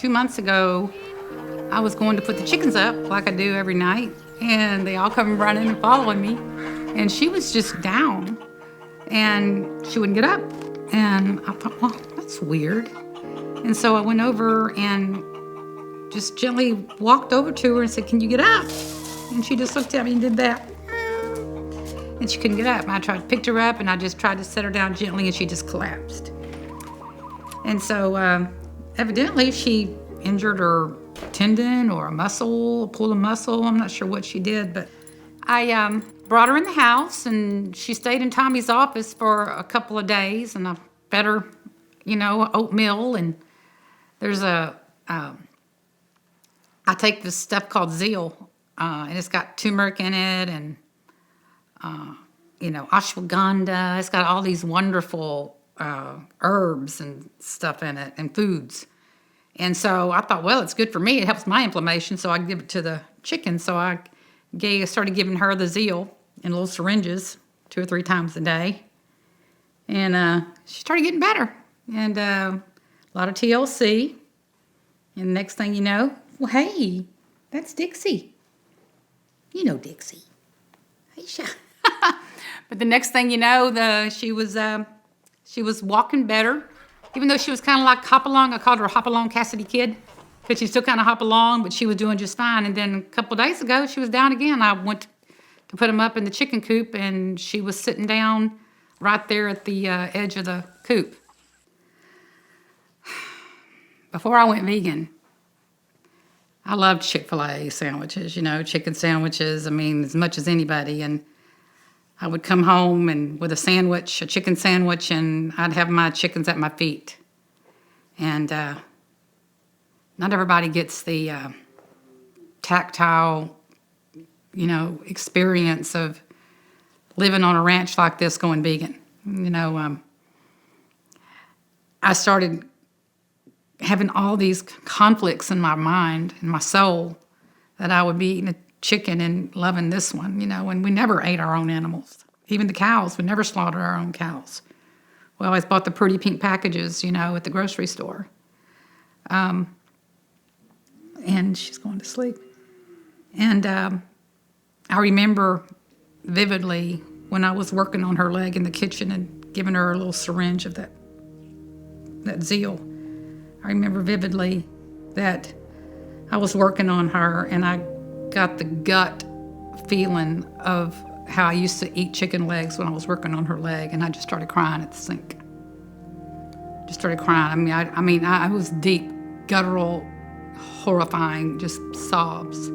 2 months ago, I was going to put the chickens up like I do every night, and they all come running and following me. And she was just down, and she wouldn't get up. And I thought, well, that's weird. And so I went over and just gently walked over to her and said, "Can you get up?" And she just looked at me and did that. And she couldn't get up. And I picked her up, and I just tried to set her down gently, and she just collapsed. And so evidently she injured her tendon or a muscle, pulled a muscle. I'm not sure what she did, but I brought her in the house, and she stayed in Tommy's office for a couple of days, and I fed her, oatmeal, and there's I take this stuff called Zeal, and it's got turmeric in it, and ashwagandha. It's got all these wonderful herbs and stuff in it, and foods. And so I thought, well, it's good for me. It helps my inflammation, so I give it to the chicken. So I started giving her the Zeal in little syringes 2 or 3 times a day. And she started getting better. And a lot of TLC. And the next thing you know, well, hey, that's Dixie. You know Dixie. Hey, But the next thing you know, she was walking better. Even though she was kind of like Hop-Along, I called her Hop-Along Cassidy Kid, because she still kind of hop along, but she was doing just fine. And then a couple of days ago, she was down again. I went to put them up in the chicken coop, and she was sitting down right there at the edge of the coop. Before I went vegan, I loved Chick-fil-A sandwiches, chicken sandwiches, as much as anybody. And I would come home and with a chicken sandwich, and I'd have my chickens at my feet. And not everybody gets the tactile, experience of living on a ranch like this going vegan. I started having all these conflicts in my mind and my soul that I would be eating a chicken and loving this one, and we never ate our own animals. Even the cows, we never slaughtered our own cows. We always bought the pretty pink packages, at the grocery store. And she's going to sleep. And I remember vividly when I was working on her leg in the kitchen and giving her a little syringe of that Zeal. I remember vividly that I was working on her, and I got the gut feeling of how I used to eat chicken legs when I was working on her leg, and I just started crying at the sink. Just started crying. I was deep, guttural, horrifying, just sobs,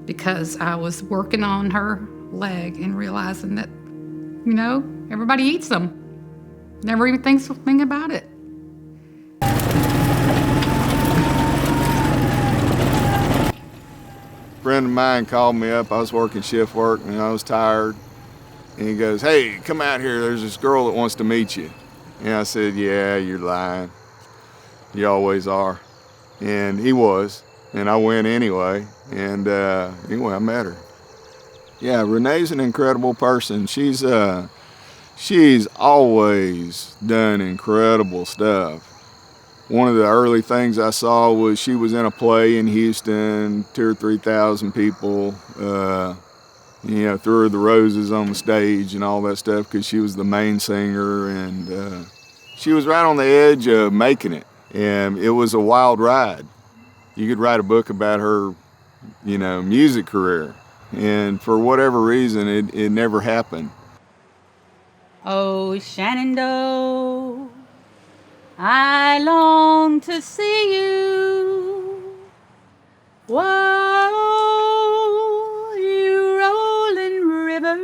because I was working on her leg and realizing that, everybody eats them. Never even thinks a thing about it. A friend of mine called me up. I was working shift work, and I was tired. And he goes, "Hey, come out here. There's this girl that wants to meet you." And I said, "Yeah, you're lying. You always are." And he was. And I went anyway. And anyway, I met her. Yeah, Renee's an incredible person. She's always done incredible stuff. One of the early things I saw was she was in a play in Houston, 2,000 or 3,000 people, threw her the roses on the stage and all that stuff because she was the main singer, and she was right on the edge of making it. And it was a wild ride. You could write a book about her, music career. And for whatever reason, it never happened. Oh, Shenandoah, I long to see you. Whoa, you rolling river.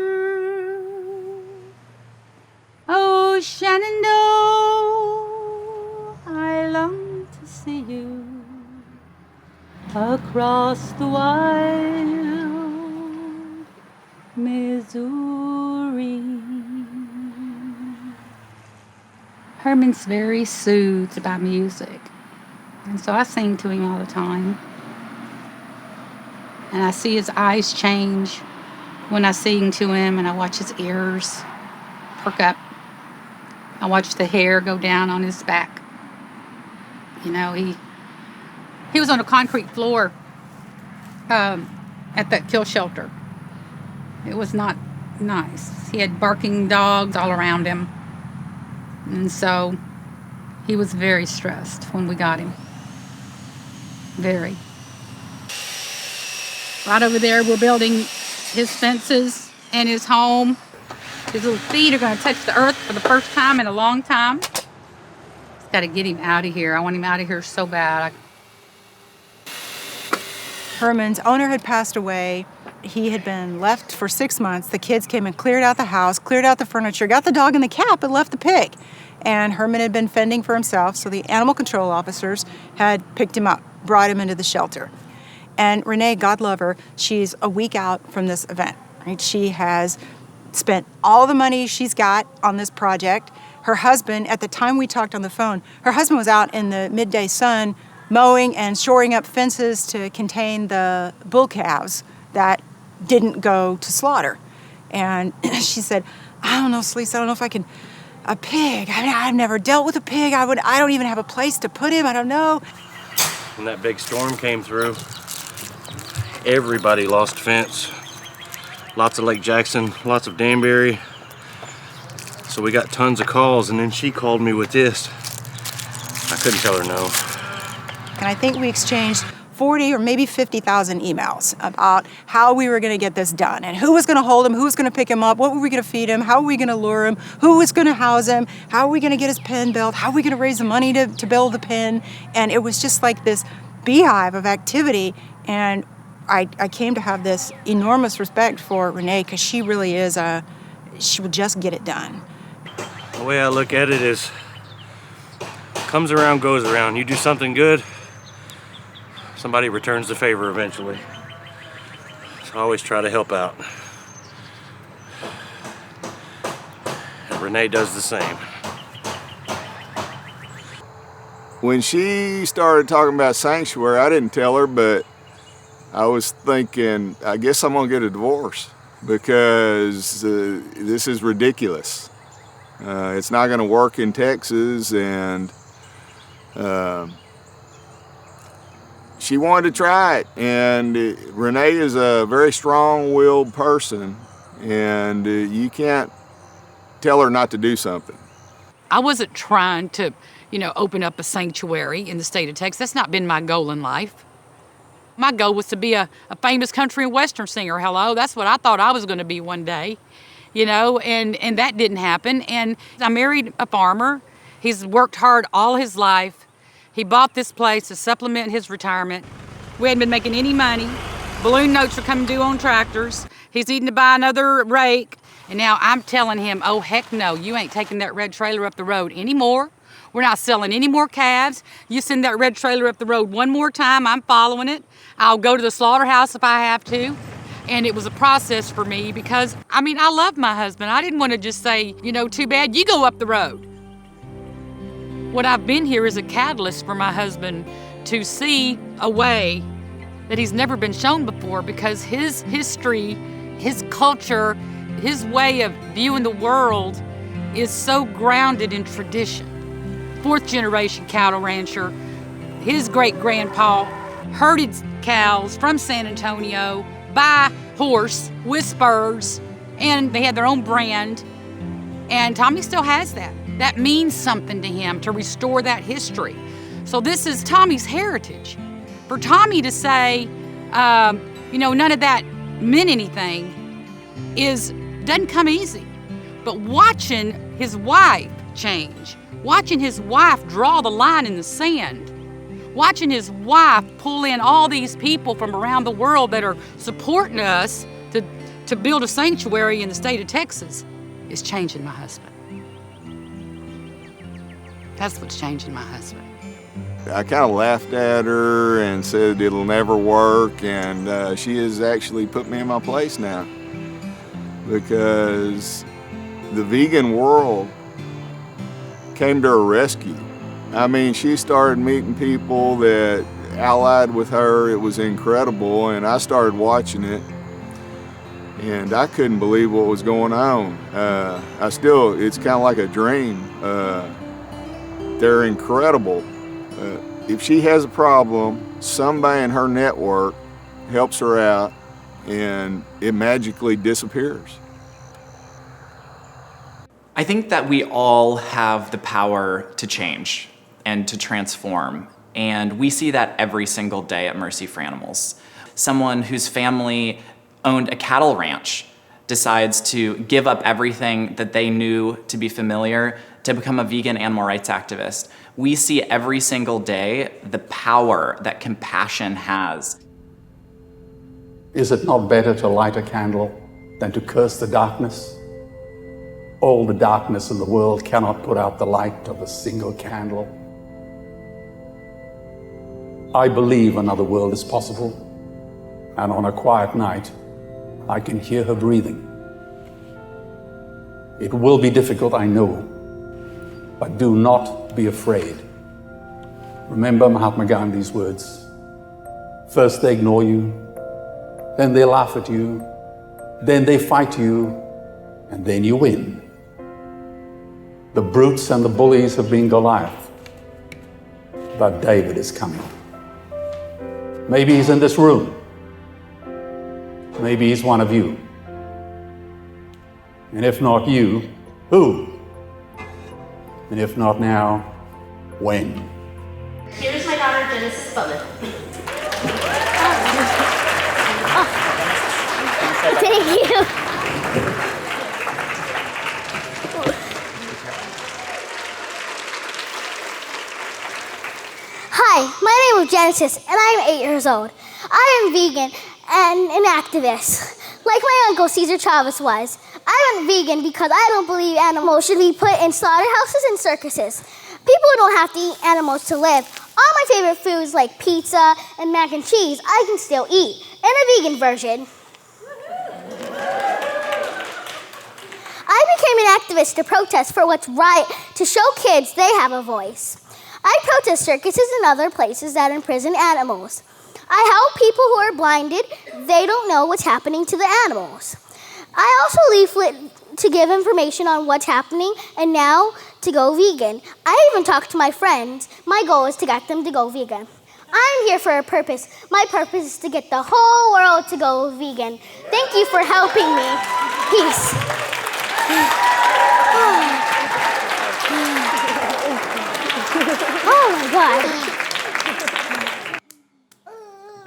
Oh, Shenandoah, I long to see you across the wild Missouri. Herman's very soothed by music, and so I sing to him all the time. And I see his eyes change when I sing to him, and I watch his ears perk up. I watch the hair go down on his back. He was on a concrete floor at that kill shelter. It was not nice. He had barking dogs all around him. And so he was very stressed when we got him. Very. Right over there, we're building his fences and his home. His little feet are going to touch the earth for the first time in a long time. Just got to get him out of here. I want him out of here so bad. Herman's owner had passed away. He had been left for 6 months. The kids came and cleared out the house, cleared out the furniture, got the dog and the cat, but left the pig. And Herman had been fending for himself, so the animal control officers had picked him up, brought him into the shelter. And Renee, God love her, she's a week out from this event. Right? She has spent all the money she's got on this project. Her husband, at the time we talked on the phone, her husband was out in the midday sun mowing and shoring up fences to contain the bull calves that didn't go to slaughter. And she said, I don't know, Celeste, I don't know if I can, a pig. I mean, I've never dealt with a pig. I don't even have a place to put him. I don't know. When that big storm came through, everybody lost fence. Lots of Lake Jackson, lots of Danbury. So we got tons of calls, and then she called me with this. I couldn't tell her no. And I think we exchanged 40 or maybe 50,000 emails about how we were going to get this done and who was going to hold him, who was going to pick him up, what were we going to feed him, how were we going to lure him, who was going to house him, how are we going to get his pen built, how are we going to raise the money to build the pen. And it was just like this beehive of activity. And I came to have this enormous respect for Renee because she really is she will just get it done. The way I look at it is, comes around, goes around. You do something good, somebody returns the favor eventually. So I always try to help out. And Renee does the same. When she started talking about sanctuary, I didn't tell her, but I was thinking, I guess I'm gonna get a divorce because this is ridiculous. It's not gonna work in Texas, and she wanted to try it. And Renee is a very strong-willed person, and you can't tell her not to do something. I wasn't trying to, open up a sanctuary in the state of Texas. That's not been my goal in life. My goal was to be a famous country and western singer. Hello, that's what I thought I was going to be one day, and that didn't happen. And I married a farmer. He's worked hard all his life. He bought this place to supplement his retirement. We hadn't been making any money. Balloon notes were coming due on tractors. He's needing to buy another rake. And now I'm telling him, oh, heck no, you ain't taking that red trailer up the road anymore. We're not selling any more calves. You send that red trailer up the road one more time, I'm following it. I'll go to the slaughterhouse if I have to. And it was a process for me because, I love my husband. I didn't want to just say, too bad, you go up the road. What I've been here is a catalyst for my husband to see a way that he's never been shown before because his history, his culture, his way of viewing the world is so grounded in tradition. 4th generation cattle rancher. His great-grandpa herded cows from San Antonio by horse with spurs, and they had their own brand. And Tommy still has that. That means something to him to restore that history. So this is Tommy's heritage. For Tommy to say, none of that meant anything doesn't come easy. But watching his wife change, watching his wife draw the line in the sand, watching his wife pull in all these people from around the world that are supporting us to build a sanctuary in the state of Texas is changing my husband. That's what's changing my husband. I kind of laughed at her and said it'll never work, and she has actually put me in my place now because the vegan world came to her rescue. She started meeting people that allied with her. It was incredible, and I started watching it, and I couldn't believe what was going on. It's kind of like a dream. They're incredible. If she has a problem, somebody in her network helps her out and it magically disappears. I think that we all have the power to change and to transform, and we see that every single day at Mercy for Animals. Someone whose family owned a cattle ranch decides to give up everything that they knew to be familiar to become a vegan animal rights activist. We see every single day the power that compassion has. Is it not better to light a candle than to curse the darkness? All the darkness in the world cannot put out the light of a single candle. I believe another world is possible, and on a quiet night, I can hear her breathing. It will be difficult, I know, but do not be afraid. Remember Mahatma Gandhi's words. First they ignore you, then they laugh at you, then they fight you, and then you win. The brutes and the bullies have been Goliath, but David is coming. Maybe he's in this room. Maybe he's one of you. And if not you, who? And if not now, when? Here's my daughter, Genesis Bowman. Thank you. Hi, my name is Genesis, and I am 8 years old. I am vegan and an activist, like my uncle Cesar Chavez was. I went vegan because I don't believe animals should be put in slaughterhouses and circuses. People don't have to eat animals to live. All my favorite foods like pizza and mac and cheese I can still eat, in a vegan version. I became an activist to protest for what's right, to show kids they have a voice. I protest circuses and other places that imprison animals. I help people who are blinded. They don't know what's happening to the animals. I also leaflet to give information on what's happening and now to go vegan. I even talk to my friends. My goal is to get them to go vegan. I'm here for a purpose. My purpose is to get the whole world to go vegan. Thank you for helping me. Peace. Oh my God.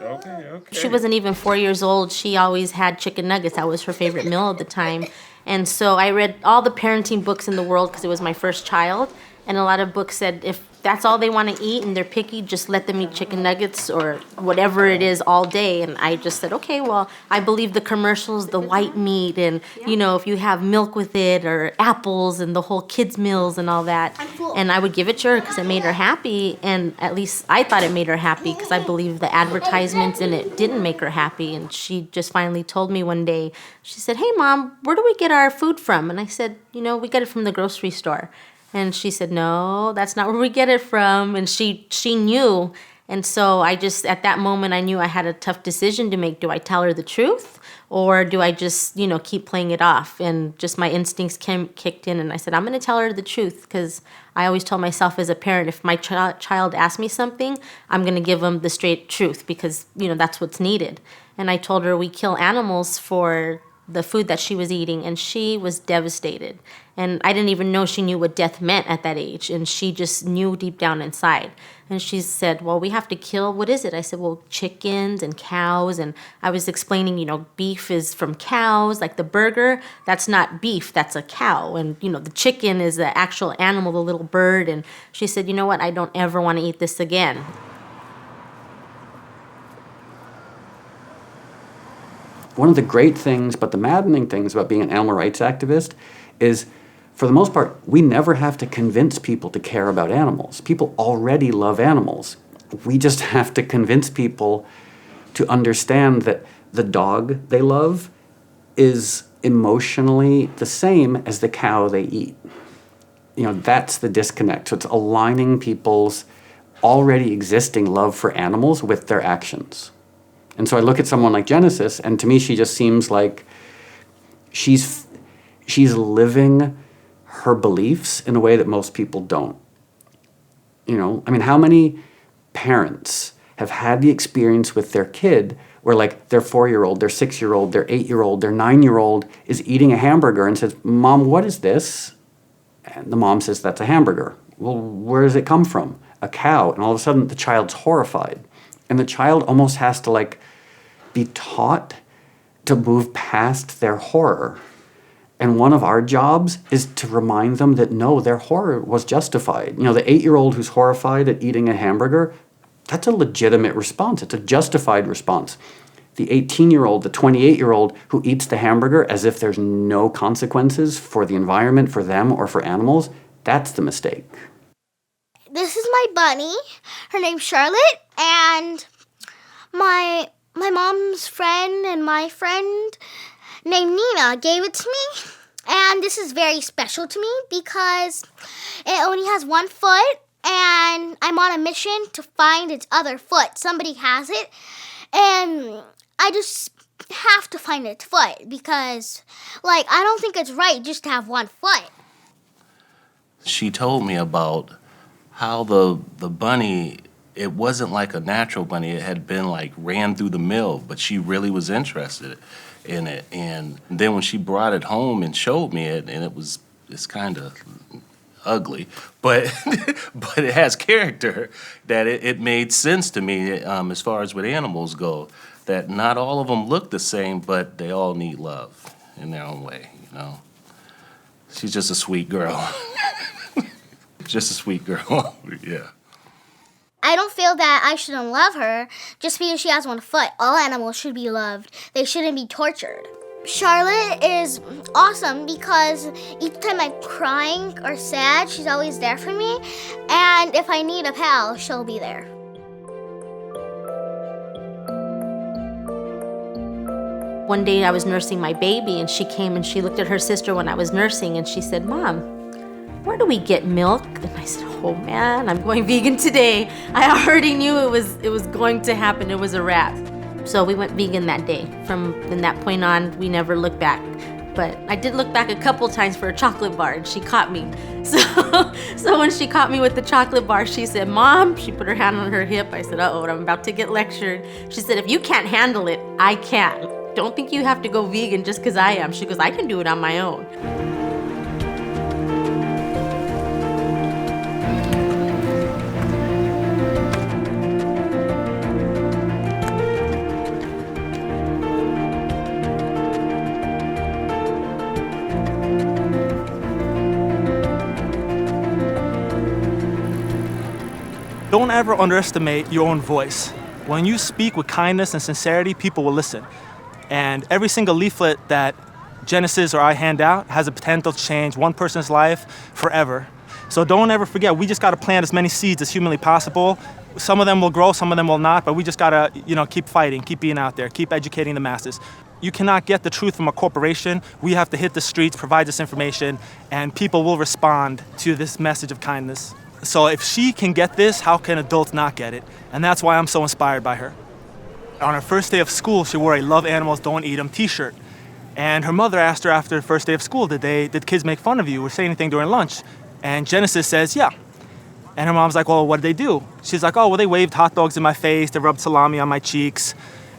Okay. She wasn't even 4 years old. She always had chicken nuggets. That was her favorite meal at the time. And so I read all the parenting books in the world because it was my first child. And a lot of books said if that's all they want to eat and they're picky, just let them eat chicken nuggets or whatever it is all day. And I just said, okay, well, I believe the commercials, the white meat, and, you know, if you have milk with it or apples and the whole kids' meals and all that. And I would give it to her because it made her happy. And at least I thought it made her happy because I believe the advertisements in it didn't make her happy. And she just finally told me one day, she said, hey, Mom, where do we get our food from? And I said, you know, we get it from the grocery store. And she said, no, that's not where we get it from. And she knew. And so I just, at that moment, I knew I had a tough decision to make. Do I tell her the truth? Or do I just, you know, keep playing it off? And just my instincts kicked in. And I said, I'm going to tell her the truth. Because I always told myself as a parent, if my child asks me something, I'm going to give them the straight truth. Because, you know, that's what's needed. And I told her we kill animals for the food that she was eating, and she was devastated. And I didn't even know she knew what death meant at that age, and she just knew deep down inside. And she said, well, we have to kill, what is it? I said, well, chickens and cows. And I was explaining, you know, beef is from cows, like the burger, that's not beef, that's a cow. And, you know, the chicken is the actual animal, the little bird. And she said, you know what, I don't ever want to eat this again. One of the great things, but the maddening things about being an animal rights activist is, for the most part, we never have to convince people to care about animals. People already love animals. We just have to convince people to understand that the dog they love is emotionally the same as the cow they eat. You know, that's the disconnect. So it's aligning people's already existing love for animals with their actions. And so I look at someone like Genesis, and to me she just seems like she's living her beliefs in a way that most people don't. You know, I mean, how many parents have had the experience with their kid where like their 4-year-old, their 6-year-old, their 8-year-old, their 9-year-old is eating a hamburger and says, "Mom, what is this?" And the mom says, "That's a hamburger." "Well, where does it come from?" "A cow." And all of a sudden the child's horrified. And the child almost has to like be taught to move past their horror. And one of our jobs is to remind them that no, their horror was justified. You know, the 8-year-old who's horrified at eating a hamburger, that's a legitimate response. It's a justified response. The 18-year-old, the 28-year-old who eats the hamburger as if there's no consequences for the environment, for them, or for animals, that's the mistake. This is my bunny. Her name's Charlotte, and my mom's friend and my friend named Nina gave it to me. And this is very special to me because it only has one foot, and I'm on a mission to find its other foot. Somebody has it, and I just have to find its foot because, like, I don't think it's right just to have one foot. She told me about how the bunny, it wasn't like a natural bunny. It had been like ran through the mill, but she really was interested in it. And then when she brought it home and showed me it, and it's kind of ugly, but but it has character, that it made sense to me as far as with animals go, that not all of them look the same, but they all need love in their own way, you know. She's just a sweet girl. Just a sweet girl, yeah. I don't feel that I shouldn't love her just because she has one foot. All animals should be loved. They shouldn't be tortured. Charlotte is awesome because each time I'm crying or sad, she's always there for me. And if I need a pal, she'll be there. One day I was nursing my baby, and she came and she looked at her sister when I was nursing, and she said, "Mom, where do we get milk?" And I said, "Oh man, I'm going vegan today." I already knew it was going to happen. It was a wrap. So we went vegan that day. From that point on, we never looked back. But I did look back a couple times for a chocolate bar, and she caught me. So when she caught me with the chocolate bar, she said, "Mom," she put her hand on her hip. I said, "Uh-oh, I'm about to get lectured." She said, "If you can't handle it, I can. Don't think you have to go vegan just because I am." She goes, "I can do it on my own." Don't ever underestimate your own voice. When you speak with kindness and sincerity, people will listen. And every single leaflet that Genesis or I hand out has a potential to change one person's life forever. So don't ever forget, we just gotta plant as many seeds as humanly possible. Some of them will grow, some of them will not, but we just gotta, keep fighting, keep being out there, keep educating the masses. You cannot get the truth from a corporation. We have to hit the streets, provide this information, and people will respond to this message of kindness. So if she can get this, how can adults not get it? And that's why I'm so inspired by her. On her first day of school, she wore a "Love Animals, Don't Eat 'Em" t-shirt. And her mother asked her after the first day of school, did kids make fun of you or say anything during lunch? And Genesis says, "Yeah." And her mom's like, "Well, what did they do?" She's like, "Oh, well, they waved hot dogs in my face, they rubbed salami on my cheeks."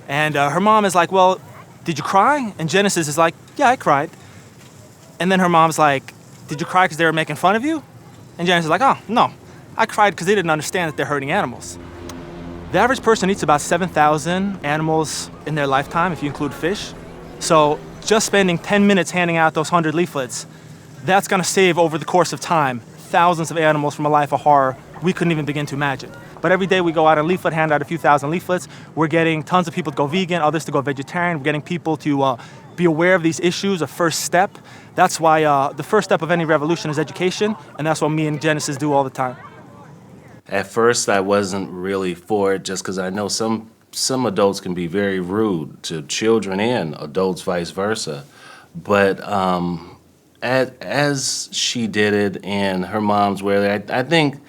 And her mom is like, "Well, did you cry?" And Genesis is like, "Yeah, I cried." And then her mom's like, "Did you cry because they were making fun of you?" And Genesis is like, "Oh, no, I cried because they didn't understand that they're hurting animals." The average person eats about 7,000 animals in their lifetime, if you include fish. So just spending 10 minutes handing out those 100 leaflets, that's gonna save over the course of time thousands of animals from a life of horror we couldn't even begin to imagine. But every day we go out and leaflet, hand out a few thousand leaflets. We're getting tons of people to go vegan, others to go vegetarian. We're getting people to be aware of these issues, a first step. That's why the first step of any revolution is education, and that's what me and Genesis do all the time. At first, I wasn't really for it just because I know some adults can be very rude to children and adults, vice versa. But as she did it and her mom's were there, I think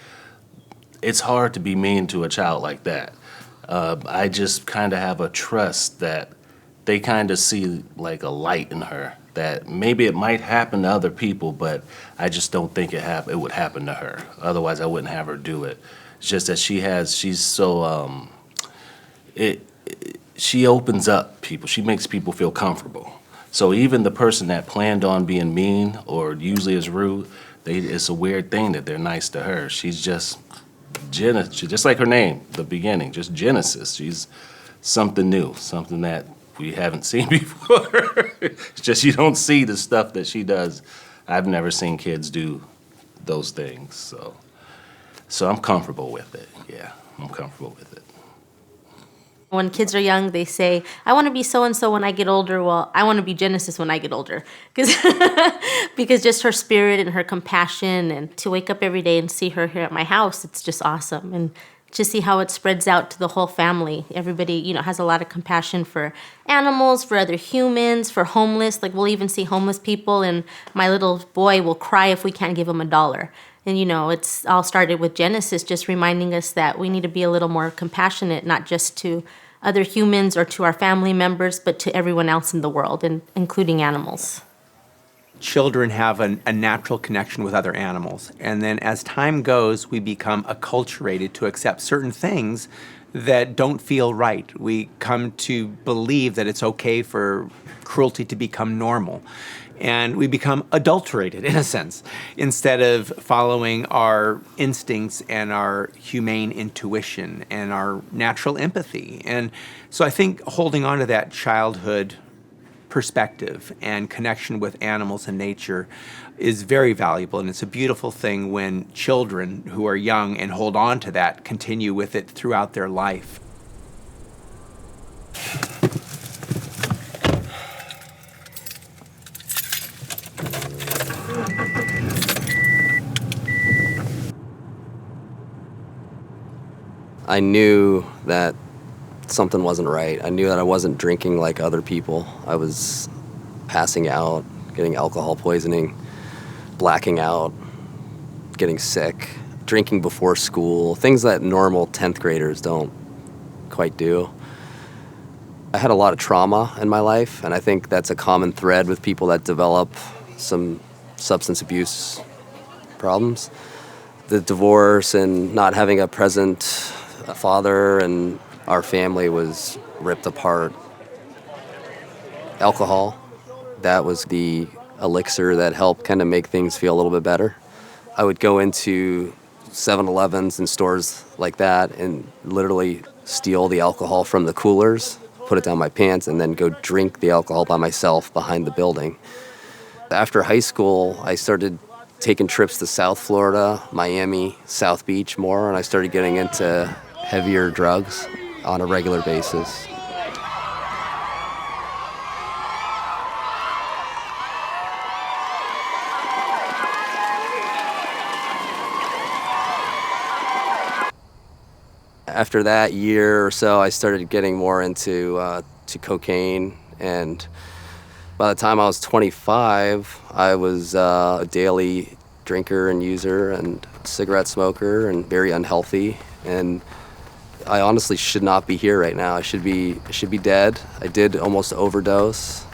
it's hard to be mean to a child like that. I just kind of have a trust that they kind of see like a light in her, that maybe it might happen to other people, but I just don't think it would happen to her. Otherwise, I wouldn't have her do it. It's just that she's so she opens up people. She makes people feel comfortable. So even the person that planned on being mean or usually is rude, it's a weird thing that they're nice to her. She's just just like her name, the beginning, just Genesis. She's something new, something that we haven't seen before. It's just you don't see the stuff that she does. I've never seen kids do those things, so I'm comfortable with it. Yeah, I'm comfortable with it. When kids are young, they say, I want to be so-and-so when I get older. Well, I want to be Genesis when I get older. Because just her spirit and her compassion, and to wake up every day and see her here at my house, it's just awesome. And to see how it spreads out to the whole family. Everybody, you know, has a lot of compassion for animals, for other humans, for homeless. Like, we'll even see homeless people, and my little boy will cry if we can't give him $1. And, you know, it's all started with Genesis, just reminding us that we need to be a little more compassionate, not just to other humans or to our family members, but to everyone else in the world, and including animals. Children have a natural connection with other animals. And then as time goes, we become acculturated to accept certain things that don't feel right. We come to believe that it's okay for cruelty to become normal. And we become adulterated, in a sense, instead of following our instincts and our humane intuition and our natural empathy. And so I think holding on to that childhood perspective and connection with animals and nature is very valuable. And it's a beautiful thing when children who are young and hold on to that continue with it throughout their life. I knew that something wasn't right. I knew that I wasn't drinking like other people. I was passing out, getting alcohol poisoning, blacking out, getting sick, drinking before school, things that normal 10th graders don't quite do. I had a lot of trauma in my life, and I think that's a common thread with people that develop some substance abuse problems. The divorce and not having a present father, and our family was ripped apart. Alcohol, that was the elixir that helped kind of make things feel a little bit better. I would go into 7-Elevens and stores like that and literally steal the alcohol from the coolers, put it down my pants, and then go drink the alcohol by myself behind the building. After high school, I started taking trips to South Florida, Miami, South Beach more, and I started getting into heavier drugs on a regular basis. After that year or so, I started getting more into to cocaine, and by the time I was 25, I was a daily drinker and user and cigarette smoker and very unhealthy. And I honestly should not be here right now. I should be dead. I did almost overdose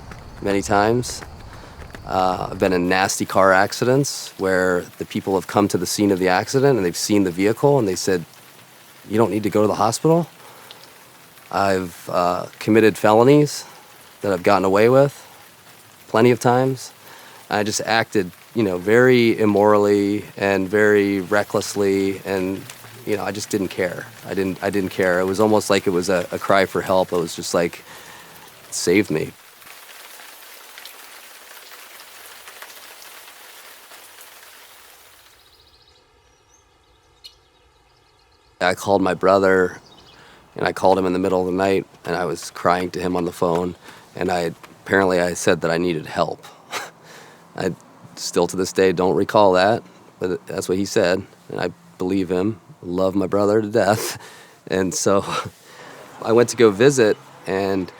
many times. I've been in nasty car accidents where the people have come to the scene of the accident and they've seen the vehicle and they said, "You don't need to go to the hospital." I've committed felonies that I've gotten away with plenty of times. I just acted, very immorally and very recklessly, and I just didn't care. I didn't care. It was almost like it was a cry for help. It was just like, save me. I called my brother, and I called him in the middle of the night, and I was crying to him on the phone, and I said that I needed help. I still to this day don't recall that, but that's what he said, and I believe him. Love my brother to death. And so I went to go visit, and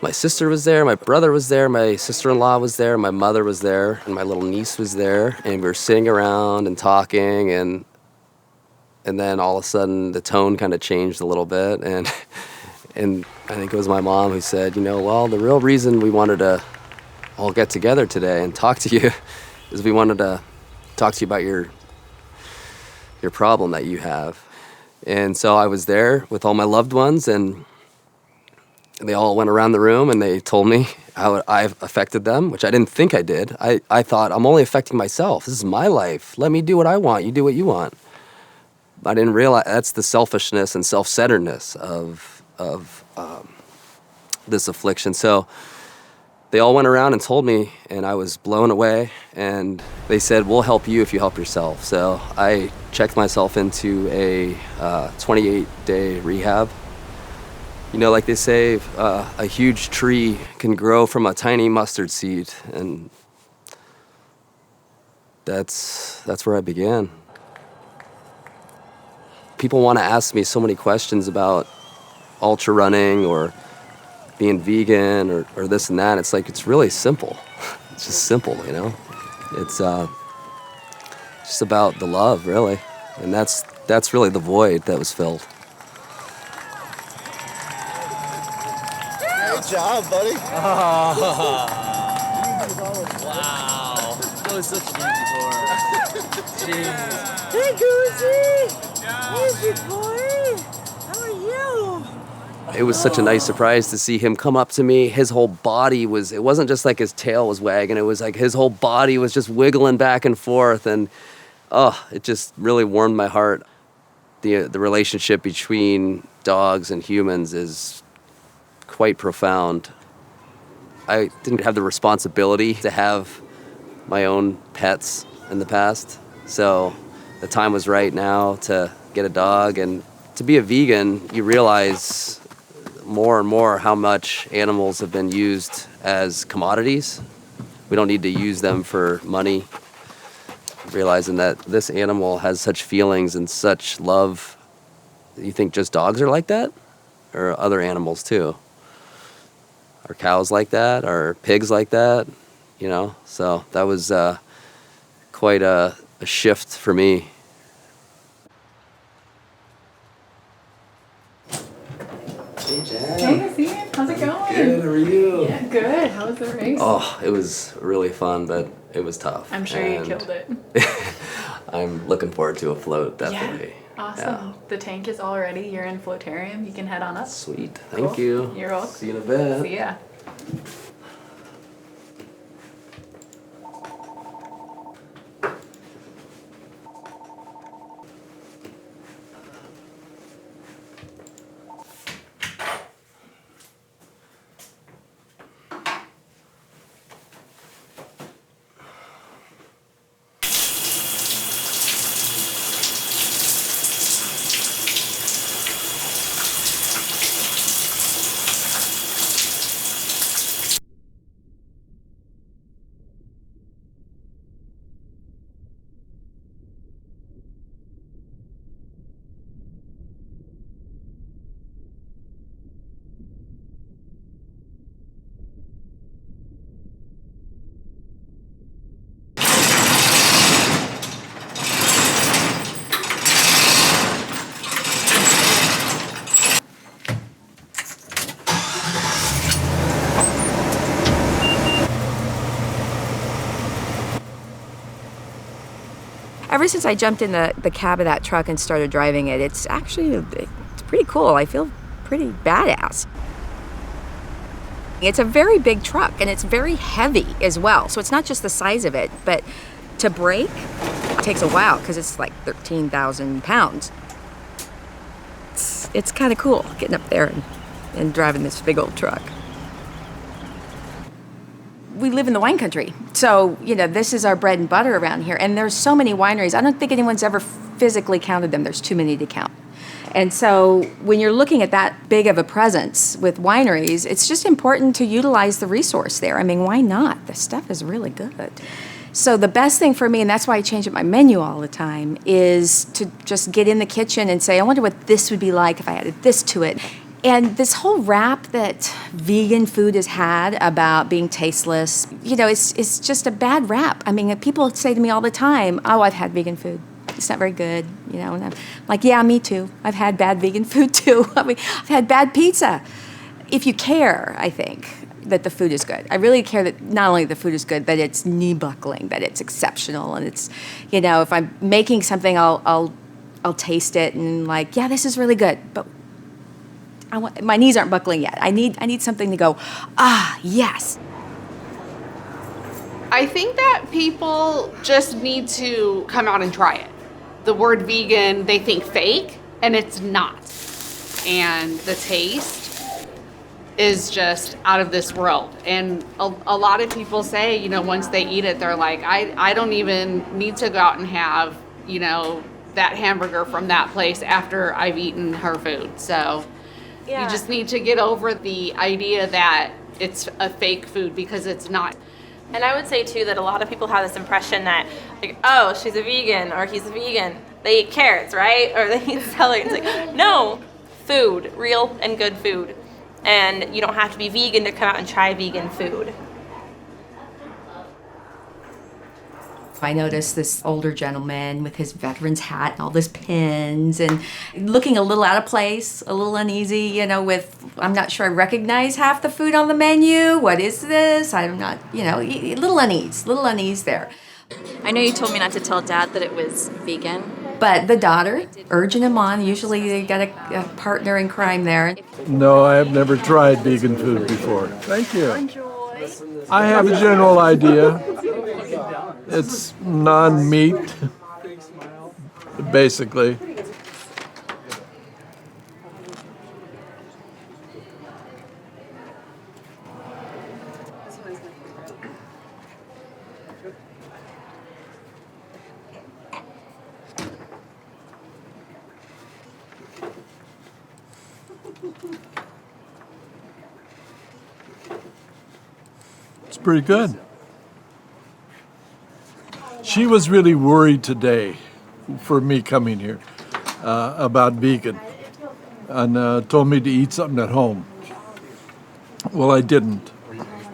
my sister was there, my brother was there, my sister-in-law was there, my mother was there, and my little niece was there, and we were sitting around and talking, and then all of a sudden the tone kind of changed a little bit, and I think it was my mom who said, well, the real reason we wanted to all get together today and talk to you is we wanted to talk to you about your problem that you have. And so I was there with all my loved ones, and they all went around the room and they told me how I've affected them, which I didn't think I did. I thought, I'm only affecting myself. This is my life. Let me do what I want. You do what you want. I didn't realize that's the selfishness and self-centeredness of this affliction. So they all went around and told me, and I was blown away. And they said, we'll help you if you help yourself. So I checked myself into a 28-day rehab. You know, like they say, a huge tree can grow from a tiny mustard seed, and that's where I began. People want to ask me so many questions about ultra running or being vegan or this and that. It's like, it's really simple. It's just simple, you know? It's just about the love, really. And that's really the void that was filled. Good job, buddy. Wow. That was such an easy pour. Jeez. Hey, Goosey. Hey, big boy. How are you? It was such a nice surprise to see him come up to me. His whole body it wasn't just like his tail was wagging. It was like his whole body was just wiggling back and forth. And, it just really warmed my heart. The relationship between dogs and humans is quite profound. I didn't have the responsibility to have my own pets in the past, so the time was right now to get a dog. And to be a vegan, you realize more and more how much animals have been used as commodities. We don't need to use them for money. Realizing that this animal has such feelings and such love. You think just dogs are like that? Or other animals too? Are cows like that? Are pigs like that? You know, so that was quite a shift for me. Hey, Jen. Hey, Nassim. How's it going? Good, how are you? Yeah, good. How was the race? Oh, it was really fun, but it was tough. I'm sure you killed it. I'm looking forward to a float, definitely. Yeah. Awesome. The tank is all ready. You're in Floatarium. You can head on up. Sweet. Thank you. You're welcome. See you in a bit. See ya. Ever since I jumped in the cab of that truck and started driving it, it's pretty cool. I feel pretty badass. It's a very big truck and it's very heavy as well. So it's not just the size of it, but to brake takes a while because it's like 13,000 pounds. It's kind of cool getting up there and driving this big old truck. We live in the wine country, so this is our bread and butter around here, and there's so many wineries. I don't think anyone's ever physically counted them. There's too many to count. And so when you're looking at that big of a presence with wineries, it's just important to utilize the resource there. I mean, why not? The stuff is really good. So the best thing for me, and that's why I change up my menu all the time, is to just get in the kitchen and say, I wonder what this would be like if I added this to it. And this whole rap that vegan food has had about being tasteless, it's just a bad rap. I mean, people say to me all the time, oh, I've had vegan food. It's not very good, and I'm like, yeah, me too. I've had bad vegan food too. I mean, I've had bad pizza. If you care, I think, that the food is good. I really care that not only the food is good, that it's knee-buckling, that it's exceptional, and it's, if I'm making something, I'll I'll taste it and like, yeah, this is really good, but my knees aren't buckling yet. I need something to go, ah, yes. I think that people just need to come out and try it. The word vegan, they think fake, and it's not. And the taste is just out of this world. And a lot of people say, you know, once they eat it, they're like, I don't even need to go out and have, you know, that hamburger from that place after I've eaten her food. So Yeah. you just need to get over the idea that it's a fake food, because it's not. And I would say too that a lot of people have this impression that, like, oh, she's a vegan or he's a vegan. They eat carrots, right? Or they eat celery. It's like, no, food, real and good food. And you don't have to be vegan to come out and try vegan food. I noticed this older gentleman with his veteran's hat and all these pins and looking a little out of place, a little uneasy, you know, I'm not sure I recognize half the food on the menu. What is this? I'm not, you know, a little unease there. I know you told me not to tell Dad that it was vegan. But the daughter, urging him on, usually they got a partner in crime there. No, I have never tried vegan food before. Thank you. I have a general idea. It's non-meat, basically. It's pretty good. She was really worried today for me coming here about vegan and told me to eat something at home. Well, I didn't.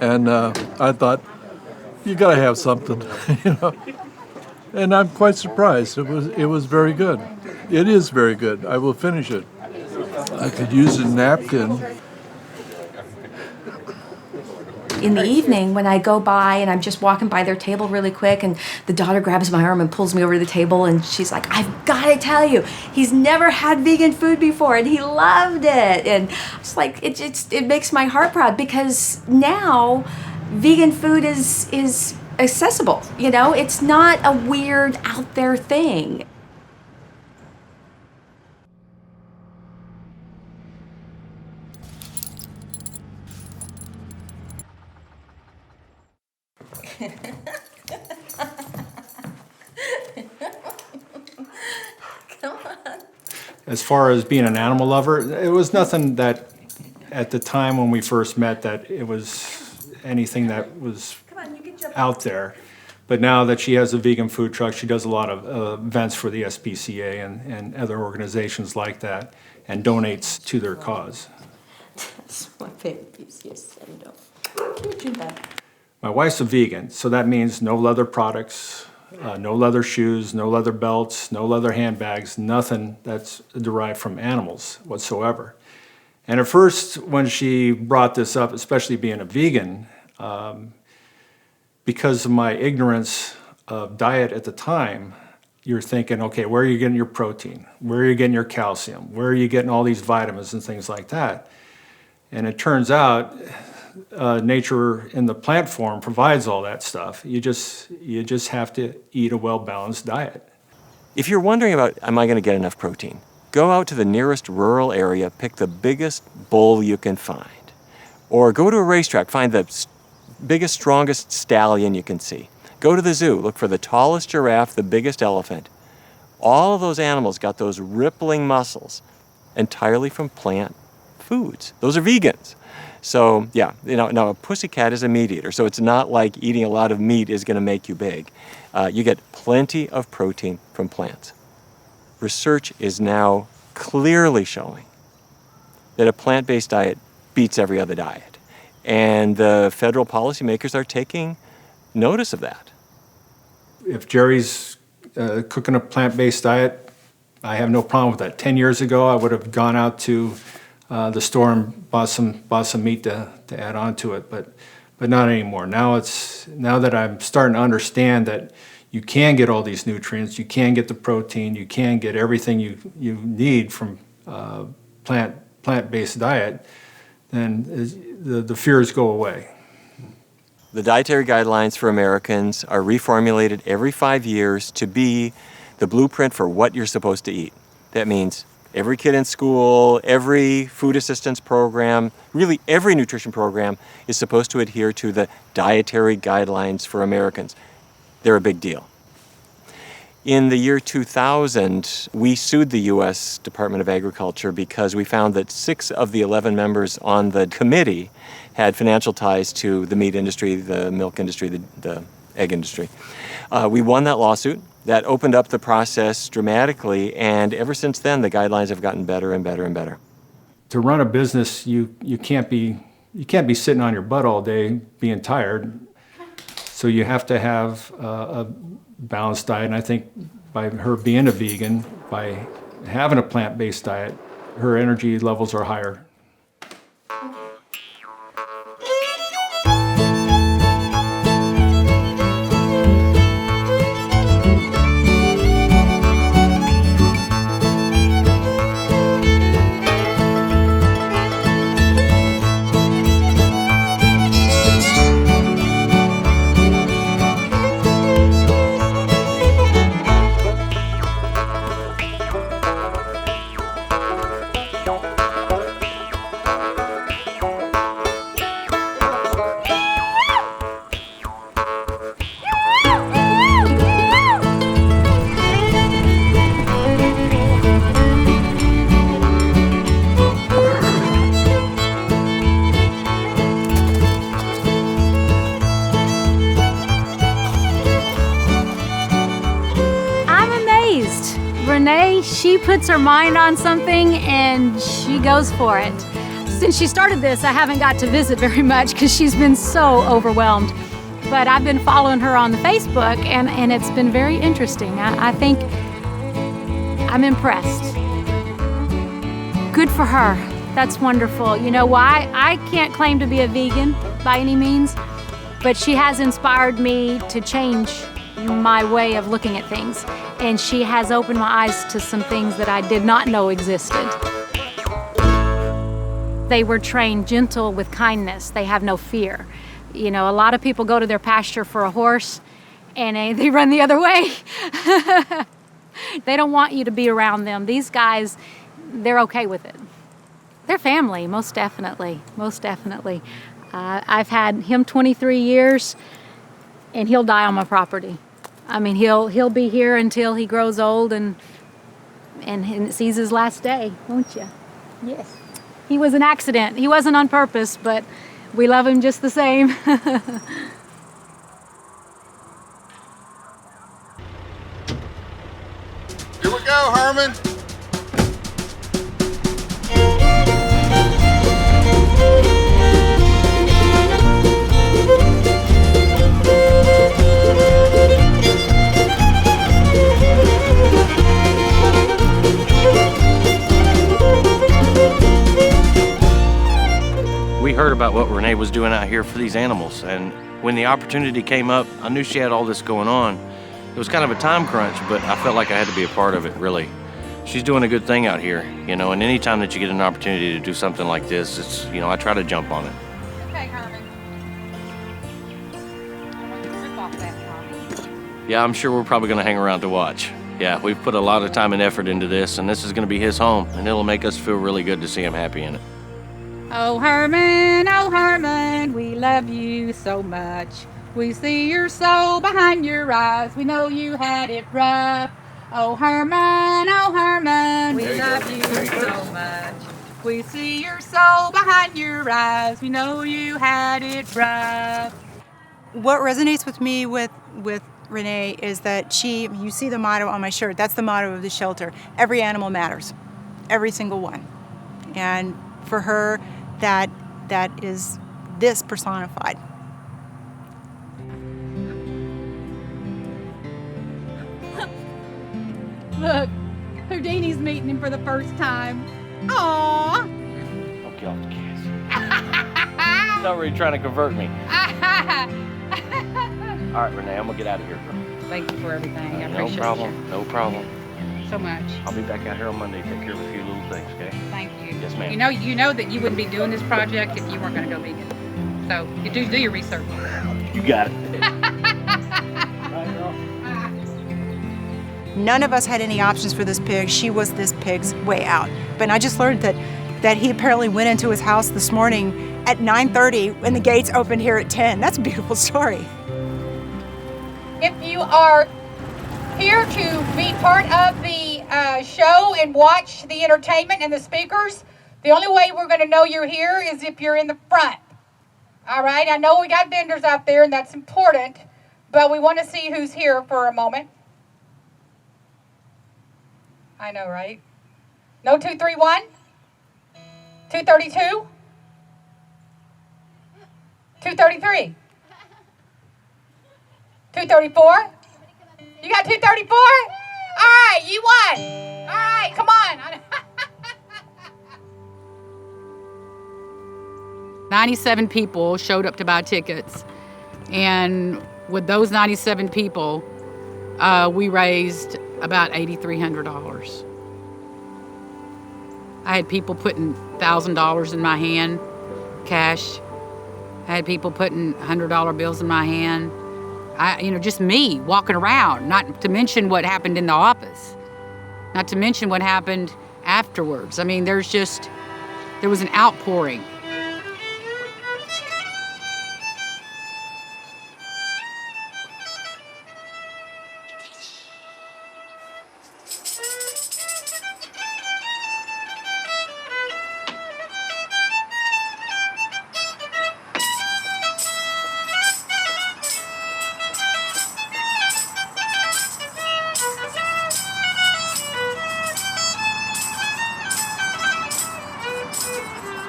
And I thought, you gotta have something, you know. And I'm quite surprised. It was very good. It is very good. I will finish it. I could use a napkin. In the evening, when I go by and I'm just walking by their table really quick and the daughter grabs my arm and pulls me over to the table and she's like, I've got to tell you, he's never had vegan food before and he loved it. And it's like, it makes my heart proud because now vegan food is accessible. You know, it's not a weird out there thing. Come on. As far as being an animal lover, it was nothing that at the time when we first met that it was anything that was out there. But now that she has a vegan food truck, she does a lot of events for the SPCA and other organizations like that and donates to their cause. That's my favorite piece. Yes, I know. My wife's a vegan, so that means no leather products, no leather shoes, no leather belts, no leather handbags, nothing that's derived from animals whatsoever. And at first, when she brought this up, especially being a vegan, because of my ignorance of diet at the time, you're thinking, okay, where are you getting your protein? Where are you getting your calcium? Where are you getting all these vitamins and things like that? And it turns out nature in the plant form provides all that stuff. You just have to eat a well-balanced diet. If you're wondering about, am I going to get enough protein? Go out to the nearest rural area, pick the biggest bull you can find. Or go to a racetrack, find the biggest, strongest stallion you can see. Go to the zoo, look for the tallest giraffe, the biggest elephant. All of those animals got those rippling muscles entirely from plant foods. Those are vegans. So yeah, now a pussycat is a meat eater, so it's not like eating a lot of meat is going to make you big. You get plenty of protein from plants. Research is now clearly showing that a plant-based diet beats every other diet. And the federal policymakers are taking notice of that. If Jerry's cooking a plant-based diet, I have no problem with that. 10 years ago, I would have gone out to the store and bought some meat to add on to it, but not anymore. Now that I'm starting to understand that you can get all these nutrients, you can get the protein, you can get everything you need from plant-based diet, then the fears go away. The dietary guidelines for Americans are reformulated every 5 years to be the blueprint for what you're supposed to eat. That means every kid in school, every food assistance program, really every nutrition program is supposed to adhere to the dietary guidelines for Americans. They're a big deal. In the year 2000, we sued the U.S. Department of Agriculture because we found that 6 of the 11 members on the committee had financial ties to the meat industry, the milk industry, the egg industry. We won that lawsuit. That opened up the process dramatically, and ever since then, the guidelines have gotten better and better and better. To run a business, you can't be sitting on your butt all day being tired. So you have to have a balanced diet, and I think by her being a vegan, by having a plant-based diet, her energy levels are higher. Renee, she puts her mind on something and she goes for it. Since she started this, I haven't got to visit very much because she's been so overwhelmed. But I've been following her on the Facebook and it's been very interesting. I think I'm impressed. Good for her. That's wonderful. You know why? I can't claim to be a vegan by any means, but she has inspired me to change my way of looking at things. And she has opened my eyes to some things that I did not know existed. They were trained gentle with kindness. They have no fear. You know, a lot of people go to their pasture for a horse and they run the other way. They don't want you to be around them. These guys, they're okay with it. They're family, most definitely, most definitely. I've had him 23 years and he'll die on my property. I mean, he'll be here until he grows old and sees his last day, won't you? Yes. He was an accident. He wasn't on purpose, but we love him just the same. Here we go, Herman. We heard about what Renee was doing out here for these animals, and when the opportunity came up, I knew she had all this going on. It was kind of a time crunch, but I felt like I had to be a part of it, really. She's doing a good thing out here, you know, and anytime that you get an opportunity to do something like this, it's, you know, I try to jump on it. Okay, Herman. I want you to rip off that, Tommy. Yeah, I'm sure we're probably going to hang around to watch. Yeah, we've put a lot of time and effort into this, and this is going to be his home, and it'll make us feel really good to see him happy in it. Oh, Herman, we love you so much. We see your soul behind your eyes. We know you had it rough. Oh, Herman, we love you so much. We see your soul behind your eyes. We know you had it rough. What resonates with me with Renee is that you see the motto on my shirt. That's the motto of the shelter. Every animal matters. Every single one. And for her, that is this personified. Look, Houdini's meeting him for the first time. Aww. Okay, off the kiss. He's already trying to convert me. All right, Renee, I'm gonna get out of here, girl. Thank you for everything. I No appreciate problem. No problem. you so much. I'll be back out here on Monday to take care of a few little things, okay? Thank you. Yes, ma'am. You know that you wouldn't be doing this project if you weren't going to go vegan. So you do your research. You got it. None of us had any options for this pig. She was this pig's way out. But I just learned that he apparently went into his house this morning at 9:30 and the gates opened here at 10. That's a beautiful story. If you are here to be part of the show and watch the entertainment and the speakers, the only way we're going to know you're here is if you're in the front. All right, I know we got vendors out there and that's important, but we want to see who's here for a moment. I know, right? No 231? 232? 233? 234? You got 234? All right, you won. All right, come on. 97 people showed up to buy tickets. And with those 97 people, we raised about $8,300. I had people putting $1,000 in my hand, cash. I had people putting $100 bills in my hand. Just me walking around, not to mention what happened in the office, not to mention what happened afterwards. I mean, there was an outpouring.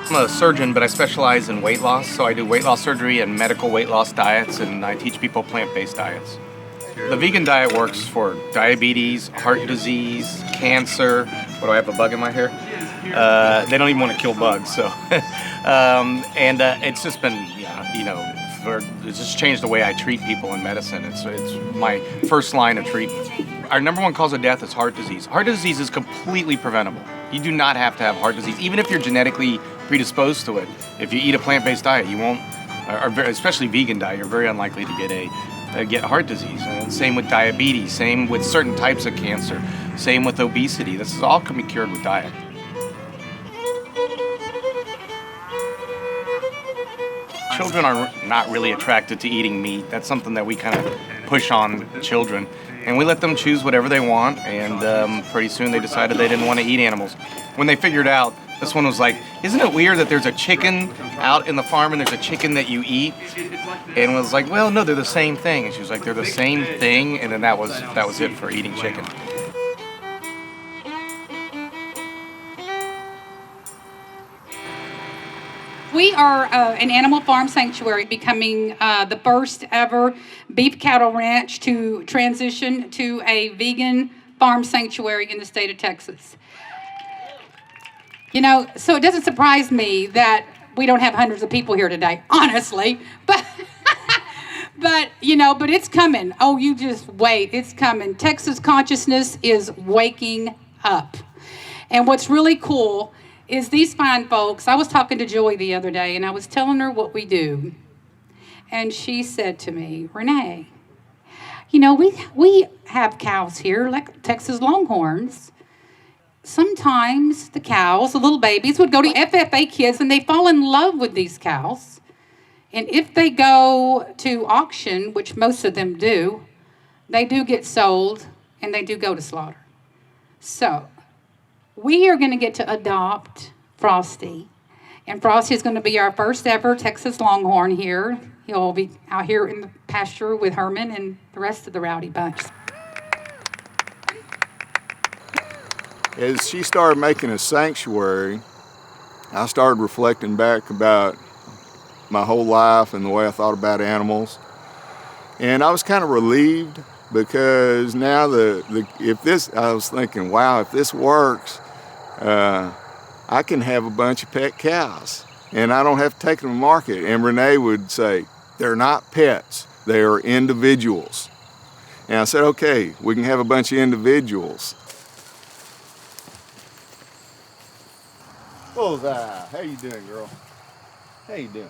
I'm a surgeon, but I specialize in weight loss. So I do weight loss surgery and medical weight loss diets, and I teach people plant-based diets. The vegan diet works for diabetes, heart disease, cancer. What do I have, a bug in my hair? They don't even want to kill bugs, so. It's just been, it's just changed the way I treat people in medicine. It's my first line of treatment. Our number one cause of death is heart disease. Heart disease is completely preventable. You do not have to have heart disease, even if you're genetically predisposed to it. If you eat a plant-based diet, you won't, especially vegan diet, you're very unlikely to get heart disease. And same with diabetes, same with certain types of cancer, same with obesity. This is all can be cured with diet. Children are not really attracted to eating meat. That's something that we kind of push on children. And we let them choose whatever they want, and pretty soon they decided they didn't want to eat animals. When they figured out, this one was like, isn't it weird that there's a chicken out in the farm and there's a chicken that you eat? And was like, well, no, they're the same thing. And she was like, they're the same thing, and then that was it for eating chicken. We are an animal farm sanctuary, becoming the first ever beef cattle ranch to transition to a vegan farm sanctuary in the state of Texas. So it doesn't surprise me that we don't have hundreds of people here today, honestly, but it's coming. Oh, you just wait, it's coming. Texas consciousness is waking up. And what's really cool is these fine folks. I was talking to Joy the other day, and I was telling her what we do. And she said to me, Renee, we have cows here, like Texas Longhorns. Sometimes the cows, the little babies, would go to FFA kids, and they fall in love with these cows. And if they go to auction, which most of them do, they do get sold, and they do go to slaughter. So we are going to get to adopt Frosty. And Frosty is going to be our first ever Texas Longhorn here. He'll be out here in the pasture with Herman and the rest of the Rowdy bunch. As she started making a sanctuary, I started reflecting back about my whole life and the way I thought about animals. And I was kind of relieved because now I was thinking, wow, if this works, I can have a bunch of pet cows and I don't have to take them to market. And Renee would say, they're not pets, they are individuals. And I said, okay, we can have a bunch of individuals. Bullseye, how you doing, girl? How you doing?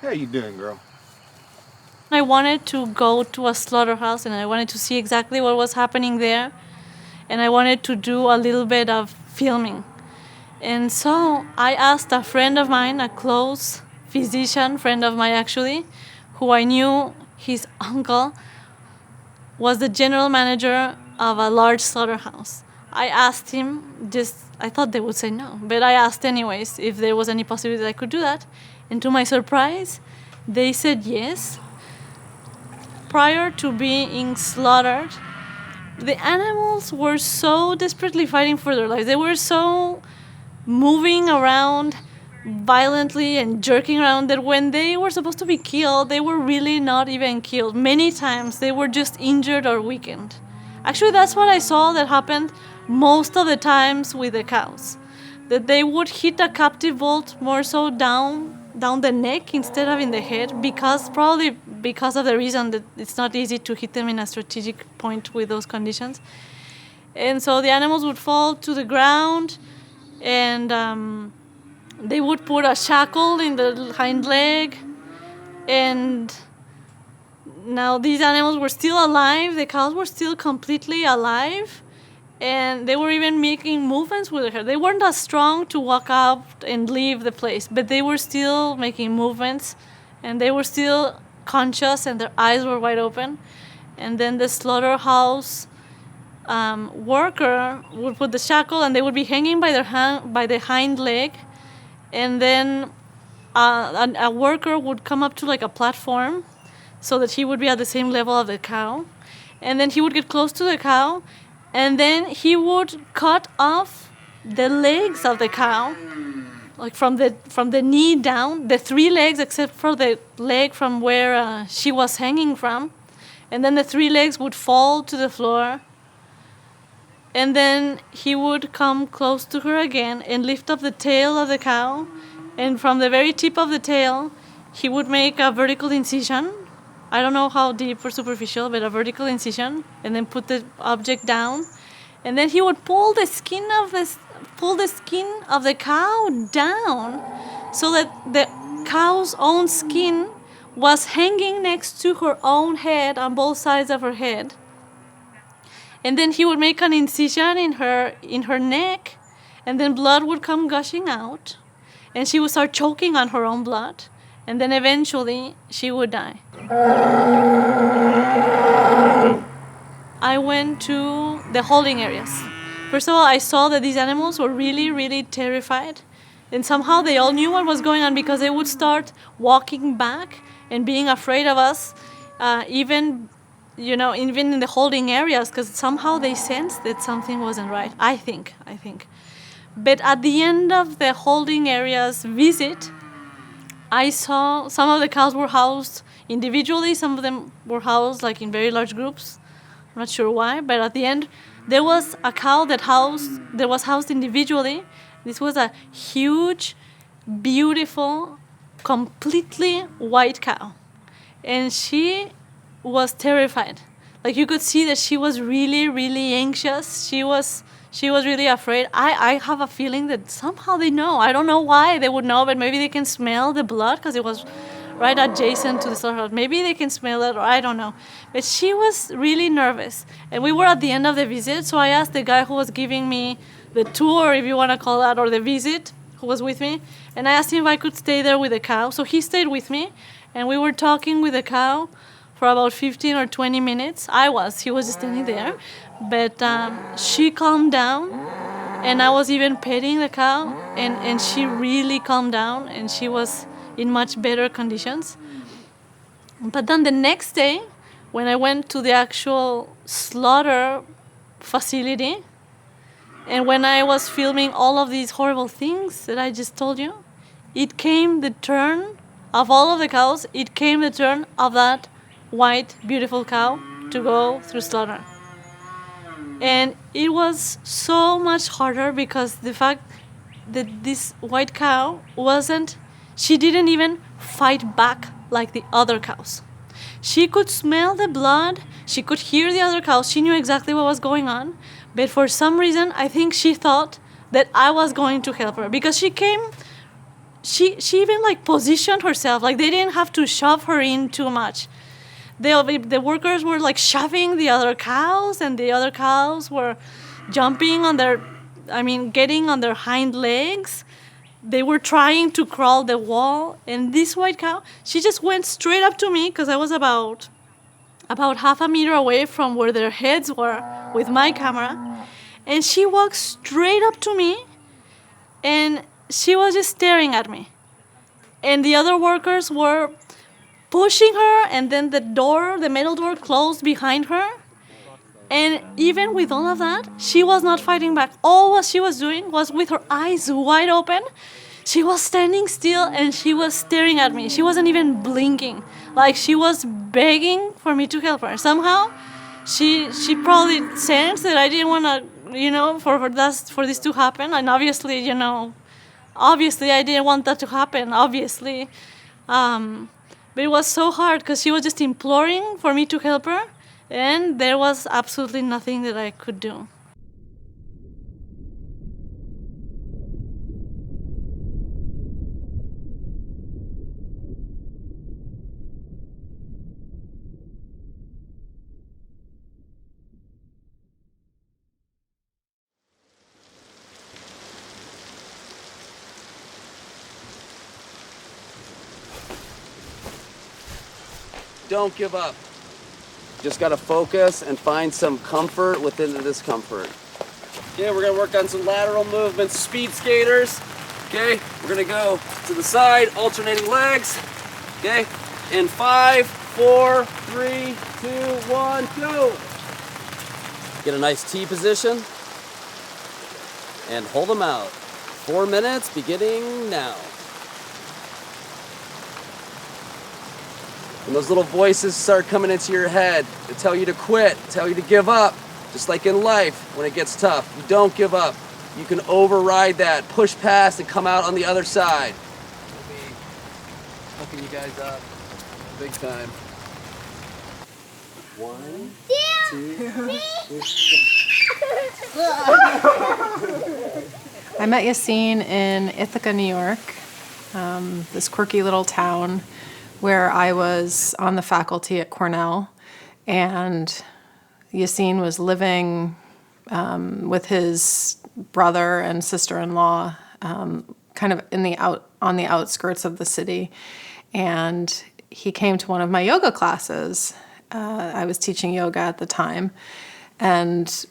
How you doing, girl? I wanted to go to a slaughterhouse and I wanted to see exactly what was happening there. And I wanted to do a little bit of filming. And so I asked a friend of mine, a close physician friend of mine actually, who I knew his uncle was the general manager of a large slaughterhouse. I asked him, I thought they would say no, but I asked anyways if there was any possibility I could do that. And to my surprise, they said yes. Prior to being slaughtered, the animals were so desperately fighting for their lives. They were so moving around violently and jerking around that when they were supposed to be killed, they were really not even killed. Many times they were just injured or weakened. Actually, that's what I saw that happened most of the times with the cows. That they would hit a captive bolt more so down the neck instead of in the head, probably because of the reason that it's not easy to hit them in a strategic point with those conditions. And so the animals would fall to the ground, and they would put a shackle in the hind leg. And now these animals were still alive. The cows were still completely alive. And they were even making movements with their hair. They weren't as strong to walk out and leave the place, but they were still making movements, and they were still conscious, and their eyes were wide open. And then the slaughterhouse worker would put the shackle, and they would be hanging by the hind leg. And then a worker would come up to like a platform so that he would be at the same level of the cow. And then he would get close to the cow, and then he would cut off the legs of the cow, like from the knee down, the 3 legs except for the leg from where she was hanging from. And then the 3 legs would fall to the floor. And then he would come close to her again and lift up the tail of the cow. And from the very tip of the tail, he would make a vertical incision. I don't know how deep or superficial, but a vertical incision, and then put the object down. And then he would pull the skin of the cow down so that the cow's own skin was hanging next to her own head on both sides of her head. And then he would make an incision in her neck, and then blood would come gushing out, and she would start choking on her own blood, and then eventually she would die. I went to the holding areas. First of all, I saw that these animals were really, really terrified, and somehow they all knew what was going on because they would start walking back and being afraid of us, even in the holding areas, because somehow they sensed that something wasn't right. I think. But at the end of the holding areas visit, I saw some of the cows were housed individually, some of them were housed like in very large groups. I'm not sure why, but at the end, there was a cow that was housed individually. This was a huge, beautiful, completely white cow. And she was terrified. Like you could see that she was really, really anxious. She was really afraid. I have a feeling that somehow they know. I don't know why they would know, but maybe they can smell the blood because it was right adjacent to the slaughterhouse. Maybe they can smell it, or I don't know. But she was really nervous. And we were at the end of the visit, so I asked the guy who was giving me the tour, if you want to call that, or the visit, who was with me, and I asked him if I could stay there with the cow. So he stayed with me, and we were talking with the cow for about 15 or 20 minutes. He was just standing there. But she calmed down, and I was even petting the cow, and she really calmed down, and she was in much better conditions. But then the next day, when I went to the actual slaughter facility, and when I was filming all of these horrible things that I just told you, it came the turn of all of the cows, it came the turn of that white, beautiful cow to go through slaughter. And it was so much harder because the fact that this white cow she didn't even fight back like the other cows. She could smell the blood. She could hear the other cows. She knew exactly what was going on. But for some reason, I think she thought that I was going to help her because she came. She even like positioned herself. Like they didn't have to shove her in too much. The workers were like shoving the other cows, and the other cows were jumping on getting on their hind legs. They were trying to crawl the wall, and this white cow, she just went straight up to me because I was about half a meter away from where their heads were with my camera, and she walked straight up to me, and she was just staring at me. And the other workers were pushing her, and then the metal door closed behind her. And even with all of that, she was not fighting back. All what she was doing was with her eyes wide open. She was standing still and she was staring at me. She wasn't even blinking. Like she was begging for me to help her. Somehow, she probably sensed that I didn't want to, for this to happen. And obviously, I didn't want that to happen, obviously. But it was so hard because she was just imploring for me to help her. And there was absolutely nothing that I could do. Don't give up. Just gotta focus and find some comfort within the discomfort. Okay, we're gonna work on some lateral movements, speed skaters. Okay, we're gonna go to the side, alternating legs. Okay, in 5, 4, 3, 2, 1, go. Get a nice T position and hold them out. 4 minutes, beginning now. When those little voices start coming into your head to tell you to quit, tell you to give up, just like in life, when it gets tough, you don't give up. You can override that, push past, and come out on the other side. We'll be hooking you guys up big time. 1, 2, 3. I met Yassine in Ithaca, New York, this quirky little town where I was on the faculty at Cornell, and Yassine was living with his brother and sister-in-law, kind of on the outskirts of the city, and he came to one of my yoga classes. I was teaching yoga at the time, and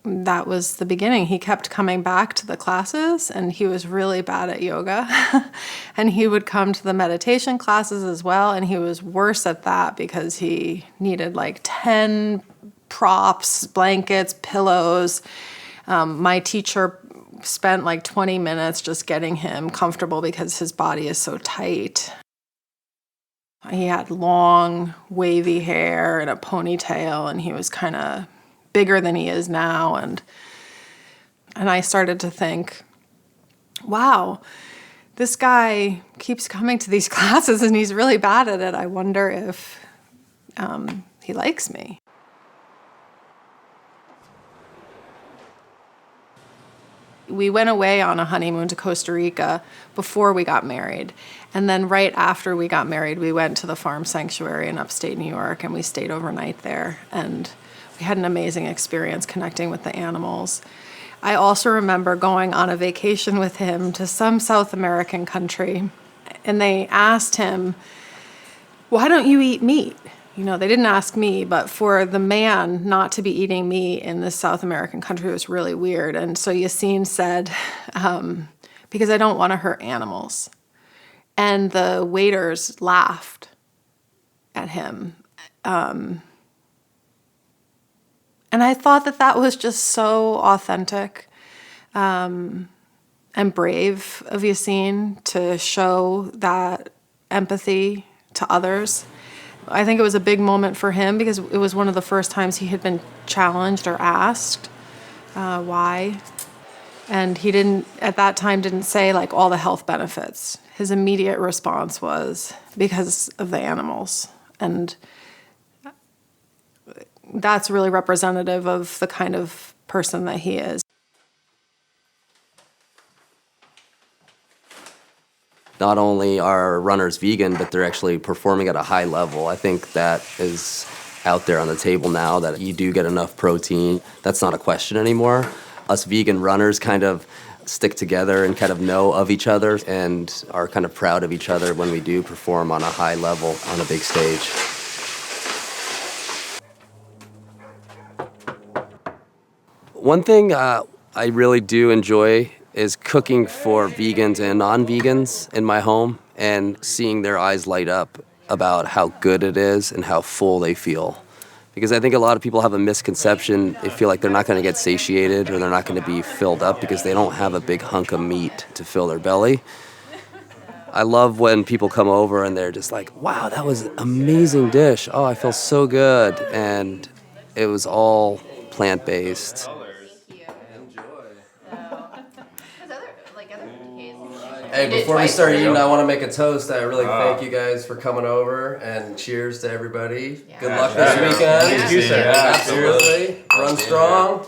that was the beginning. He kept coming back to the classes, and he was really bad at yoga. And he would come to the meditation classes as well, and he was worse at that because he needed like 10 props, blankets, pillows. My teacher spent like 20 minutes just getting him comfortable because his body is so tight. He had long, wavy hair and a ponytail, and he was kind of bigger than he is now, and I started to think, wow, this guy keeps coming to these classes and he's really bad at it. I wonder if he likes me. We went away on a honeymoon to Costa Rica before we got married. And then right after we got married, we went to the farm sanctuary in upstate New York, and we stayed overnight there. And we had an amazing experience connecting with the animals. I also remember going on a vacation with him to some South American country, and they asked him, why don't you eat meat? They didn't ask me, but for the man not to be eating meat in this South American country was really weird. And so Yassine said, because I don't want to hurt animals. And the waiters laughed at him. And I thought that was just so authentic and brave of Yassine to show that empathy to others. I think it was a big moment for him because it was one of the first times he had been challenged or asked why. And he at that time didn't say like all the health benefits. His immediate response was because of the animals. And that's really representative of the kind of person that he is. Not only are runners vegan, but they're actually performing at a high level. I think that is out there on the table now, that you do get enough protein. That's not a question anymore. Us vegan runners kind of stick together and kind of know of each other and are kind of proud of each other when we do perform on a high level on a big stage. One thing I really do enjoy is cooking for vegans and non-vegans in my home and seeing their eyes light up about how good it is and how full they feel. Because I think a lot of people have a misconception. They feel like they're not going to get satiated or they're not going to be filled up because they don't have a big hunk of meat to fill their belly. I love when people come over and they're just like, wow, that was an amazing dish. Oh, I feel so good. And it was all plant-based. Hey, before we start eating, I want to make a toast. I really thank you guys for coming over, and cheers to everybody. Good luck this weekend. Thank you, sir. Absolutely. Run strong.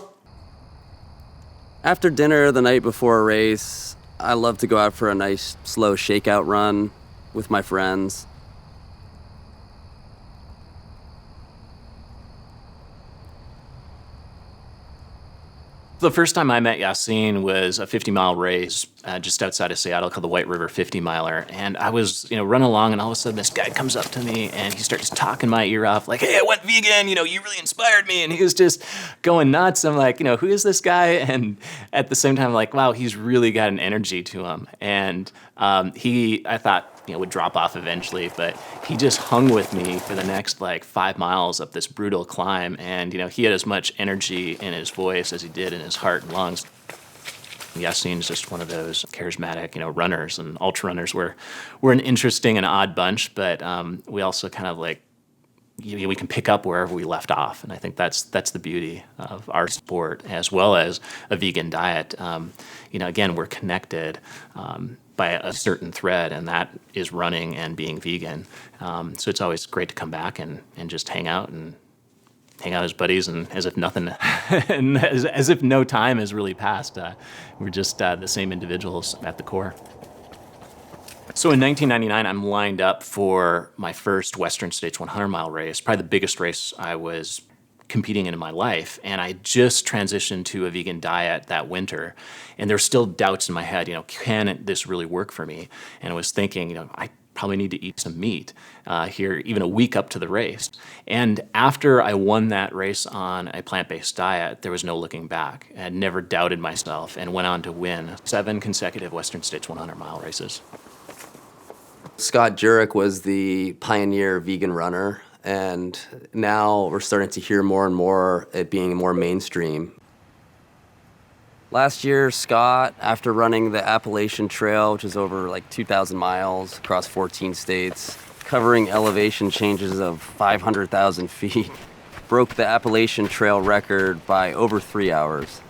After dinner the night before a race, I love to go out for a nice slow shakeout run with my friends. The first time I met Yassine was a 50-mile race just outside of Seattle called the White River 50-miler. And I was, running along, and all of a sudden this guy comes up to me and he starts talking my ear off like, hey, I went vegan, you really inspired me. And he was just going nuts. I'm like, who is this guy? And at the same time, like, wow, he's really got an energy to him. And I thought, would drop off eventually, but he just hung with me for the next 5 miles up this brutal climb. And, he had as much energy in his voice as he did in his heart and lungs. Yassine's just one of those charismatic, runners, and ultra runners. We're an interesting and odd bunch, but we also kind of we can pick up wherever we left off. And I think that's the beauty of our sport as well as a vegan diet. Again, we're connected by a certain thread, and that is running and being vegan. So it's always great to come back and just hang out as buddies, and as if nothing, and as if no time has really passed. We're just the same individuals at the core. So in 1999, I'm lined up for my first Western States 100-mile race, probably the biggest race I was competing in my life. And I just transitioned to a vegan diet that winter. And there's still doubts in my head, can this really work for me? And I was thinking, I probably need to eat some meat here even a week up to the race. And after I won that race on a plant-based diet, there was no looking back. I had never doubted myself and went on to win 7 consecutive Western States 100-mile races. Scott Jurek was the pioneer vegan runner, and now we're starting to hear more and more it being more mainstream. Last year, Scott, after running the Appalachian Trail, which is over 2,000 miles across 14 states, covering elevation changes of 500,000 feet, broke the Appalachian Trail record by over 3 hours.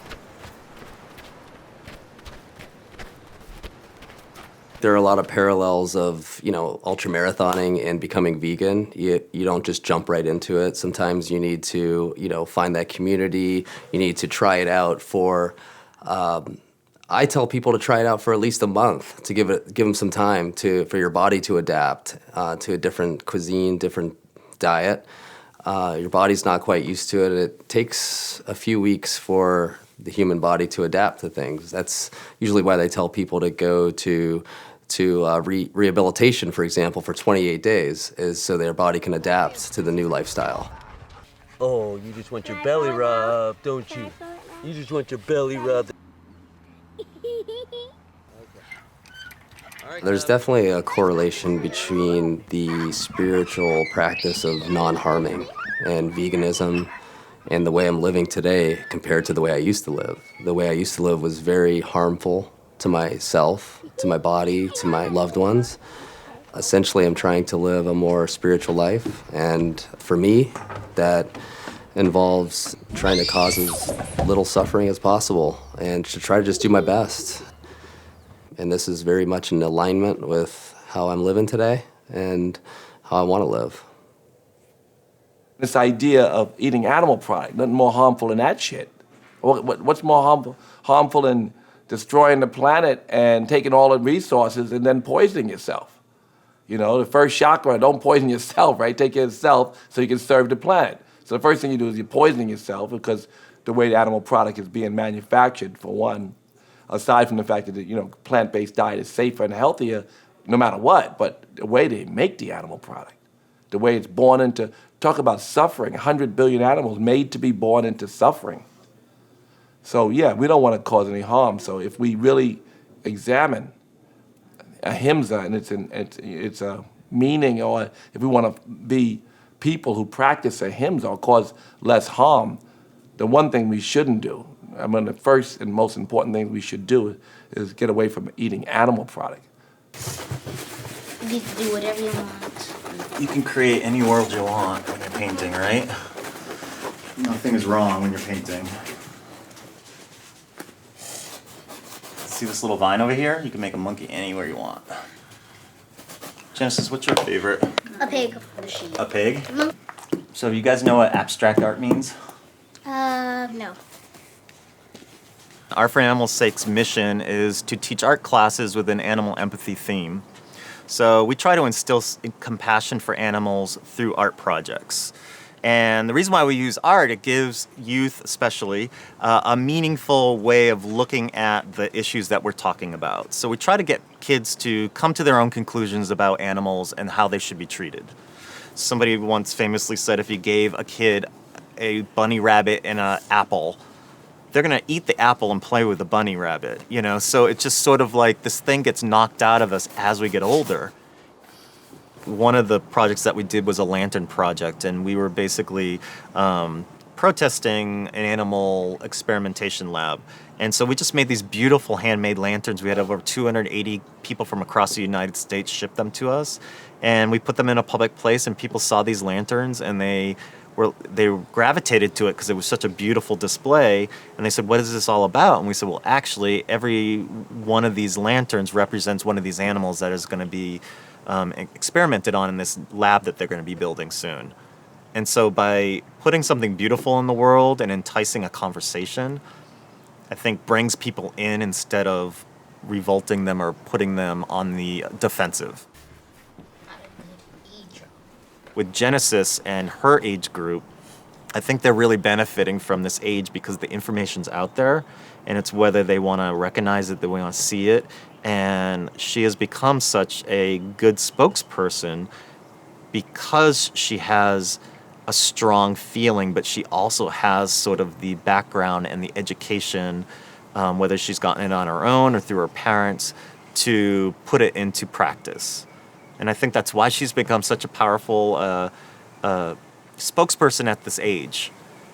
There are a lot of parallels of, ultramarathoning and becoming vegan. You don't just jump right into it. Sometimes you need to, find that community. You need to try it out for, I tell people to try it out for at least a month to give them some time for your body to adapt to a different cuisine, different diet. Your body's not quite used to it. It takes a few weeks for the human body to adapt to things. That's usually why they tell people to go to rehabilitation, for example, for 28 days, is so their body can adapt to the new lifestyle. Oh, you just want your belly rubbed, don't you? You just want your belly rubbed. There's definitely a correlation between the spiritual practice of non-harming and veganism and the way I'm living today compared to the way I used to live. The way I used to live was very harmful to myself, to my body, to my loved ones. Essentially, I'm trying to live a more spiritual life, and for me, that involves trying to cause as little suffering as possible and to try to just do my best. And this is very much in alignment with how I'm living today and how I want to live. This idea of eating animal product, nothing more harmful than that shit. What's more harmful than destroying the planet and taking all the resources and then poisoning yourself? You know, the first chakra, don't poison yourself, right? Take care of yourself so you can serve the planet. So the first thing you do is you're poisoning yourself because the way the animal product is being manufactured, for one, aside from the fact that the, plant-based diet is safer and healthier no matter what, but the way they make the animal product, the way it's born into, talk about suffering, 100 billion animals made to be born into suffering. So yeah, we don't want to cause any harm. So if we really examine ahimsa and its a meaning, or if we want to be people who practice ahimsa or cause less harm, the one thing we shouldn't do, I mean, the first and most important thing we should do is get away from eating animal product. You can do whatever you want. You can create any world you want when you're painting, right? Nothing is wrong when you're painting. See this little vine over here? You can make a monkey anywhere you want. Genesis, what's your favorite? A pig. A pig? So you guys know what abstract art means? No. Art for Animals' Sake's mission is to teach art classes with an animal empathy theme. So we try to instill compassion for animals through art projects. And the reason why we use art, it gives youth especially a meaningful way of looking at the issues that we're talking about. So we try to get kids to come to their own conclusions about animals and how they should be treated. Somebody once famously said if you gave a kid a bunny rabbit and an apple, they're gonna eat the apple and play with the bunny rabbit, So it's just sort of like this thing gets knocked out of us as we get older. One of the projects that we did was a lantern project, and we were basically protesting an animal experimentation lab. And so we just made these beautiful handmade lanterns. We had over 280 people from across the United States ship them to us, and we put them in a public place, and people saw these lanterns, and they gravitated to it because it was such a beautiful display. And they said, what is this all about? And we said, well, actually, every one of these lanterns represents one of these animals that is going to be experimented on in this lab that they're going to be building soon. And so by putting something beautiful in the world and enticing a conversation, I think brings people in instead of revolting them or putting them on the defensive. With Genesis and her age group, I think they're really benefiting from this age because the information's out there, and it's whether they want to recognize it, they want to see it. And she has become such a good spokesperson because she has a strong feeling, but she also has sort of the background and the education, whether she's gotten it on her own or through her parents, to put it into practice. And I think that's why she's become such a powerful spokesperson at this age,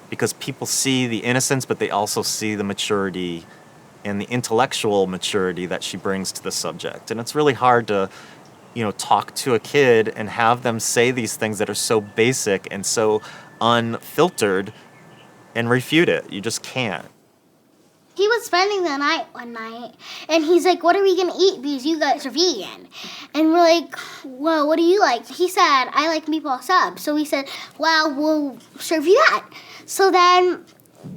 because people see the innocence, but they also see the maturity and the intellectual maturity that she brings to the subject. And it's really hard to, talk to a kid and have them say these things that are so basic and so unfiltered and refute it. You just can't. He was spending the night one night, and he's like, what are we going to eat because you guys are vegan? And we're like, well, what do you like? He said, I like meatball sub. So we said, well, we'll serve you that. So then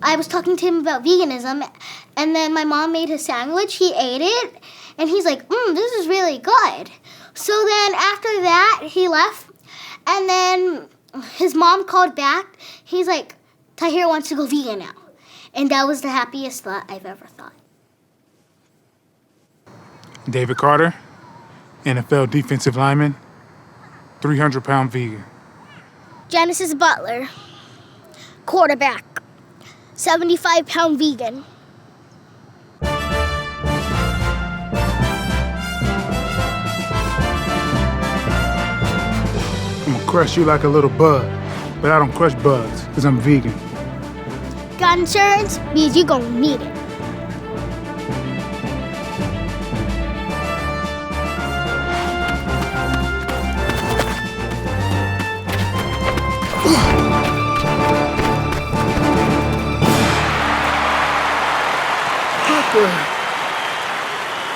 I was talking to him about veganism, and then my mom made his sandwich. He ate it, and he's like, this is really good. So then after that, he left, and then his mom called back. He's like, Tahir wants to go vegan now. And that was the happiest thought I've ever thought. David Carter, NFL defensive lineman, 300-pound vegan. Genesis Butler, quarterback, 75-pound vegan. I'm gonna crush you like a little bug, but I don't crush bugs because I'm vegan. Got insurance? Means you're gonna need it.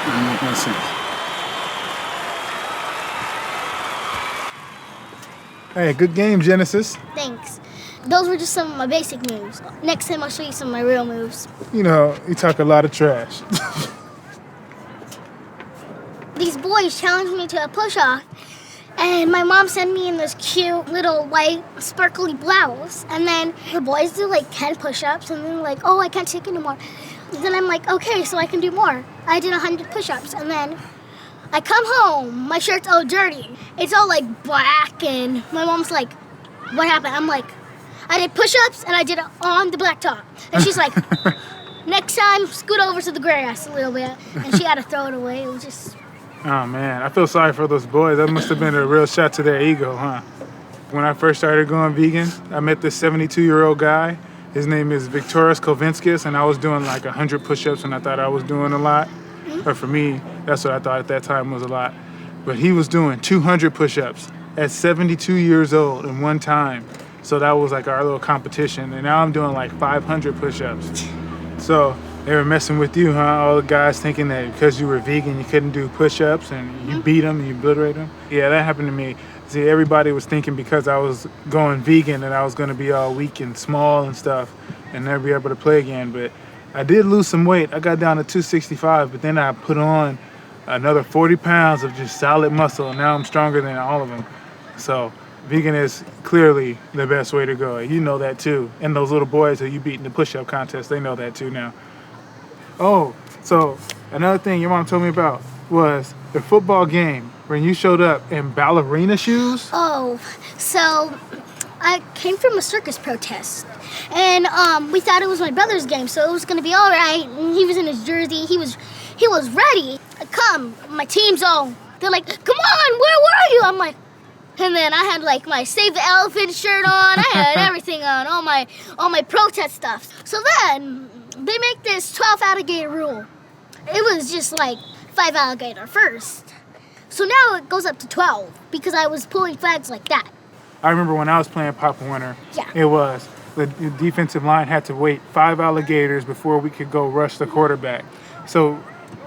I'm not gonna say. Hey, good game, Genesis. Thanks. Those were just some of my basic moves. Next time I'll show you some of my real moves. You know, you talk a lot of trash. These boys challenged me to a push-off, and my mom sent me in this cute little white sparkly blouse. And then the boys do like 10 push-ups, and then like, oh, I can't take anymore. And then I'm like, okay, so I can do more. I did 100 push-ups, and then I come home, my shirt's all dirty. It's all like black, and my mom's like, what happened? I'm like, I did push-ups, and I did it on the blacktop. And she's like, next time, scoot over to the grass a little bit. And she had to throw it away. It was just... Oh, man, I feel sorry for those boys. That must have been a real shot to their ego, huh? When I first started going vegan, I met this 72-year-old guy. His name is Viktoras Kovinskis, and I was doing like 100 push-ups, and I thought I was doing a lot. Or for me, that's what I thought at that time was a lot. But he was doing 200 push-ups at 72 years old in one time. So that was like our little competition. And now I'm doing like 500 push-ups. So they were messing with you, huh? All the guys thinking that because you were vegan, you couldn't do push-ups and you beat them and you obliterate them. Yeah, that happened to me. See, everybody was thinking because I was going vegan that I was going to be all weak and small and stuff and never be able to play again. But I did lose some weight. I got down to 265, but then I put on another 40 pounds of just solid muscle, and now I'm stronger than all of them. So vegan is clearly the best way to go. You know that too. And those little boys that you beat in the push-up contest, they know that too now. Oh, so another thing your mom told me about was the football game when you showed up in ballerina shoes. Oh, so I came from a circus protest, and we thought it was my brother's game, so it was gonna be all right. And he was in his jersey. He was ready. Come, my team's all. They're like, come on, where were you? I'm like, and then I had like my Save the Elephant shirt on. I had everything on, all my protest stuff. So then they make this 12 alligator rule. It was just like 5 alligator first. So now it goes up to 12 because I was pulling flags like that. I remember when I was playing Papa Winter, Yeah. it was the defensive line had to wait 5 alligators before we could go rush the quarterback. So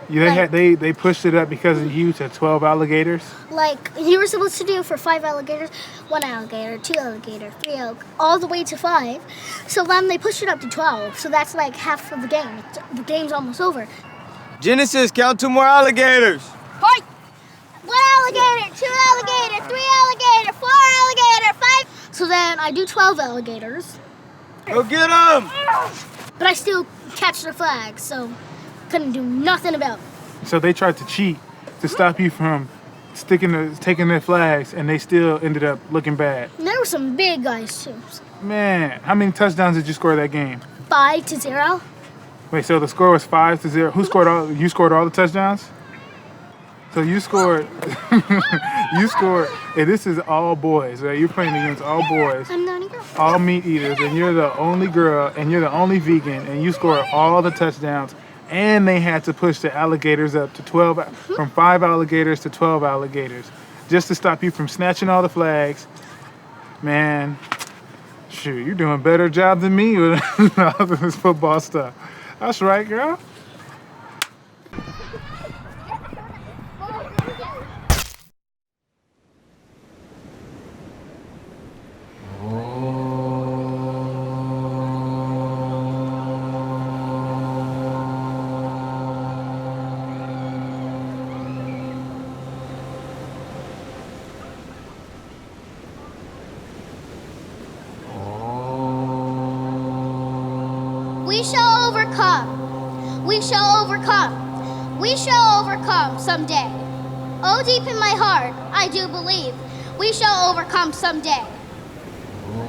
they pushed it up because of you to 12 alligators. Like you were supposed to do for 5 alligators, 1 alligator, 2 alligator, 3 alligator, all the way to 5. So then they pushed it up to 12. So that's like half of the game. The game's almost over. Genesis, count 2 more alligators. Fight! 1 alligator, 2 alligator, 3 alligator, 4 alligator, 5. So then I do 12 alligators. Go get them! But I still catch the flag, so couldn't do nothing about it. So they tried to cheat to stop you from taking their flags, and they still ended up looking bad. And there were some big guys too. Man, how many touchdowns did you score that game? 5-0. Wait, so the score was 5-0. Who scored all? You scored all the touchdowns? So you scored. And this is all boys, right? You're playing against all boys, I'm the only girl. all meat eaters, and you're the only girl, and you're the only vegan, and you scored all the touchdowns. And they had to push the alligators up to 12, from 5 alligators to 12 alligators, just to stop you from snatching all the flags. Man, shoot, you're doing a better job than me with all this football stuff. That's right, girl. We shall overcome. We shall overcome. We shall overcome someday. Oh, deep in my heart, I do believe we shall overcome someday.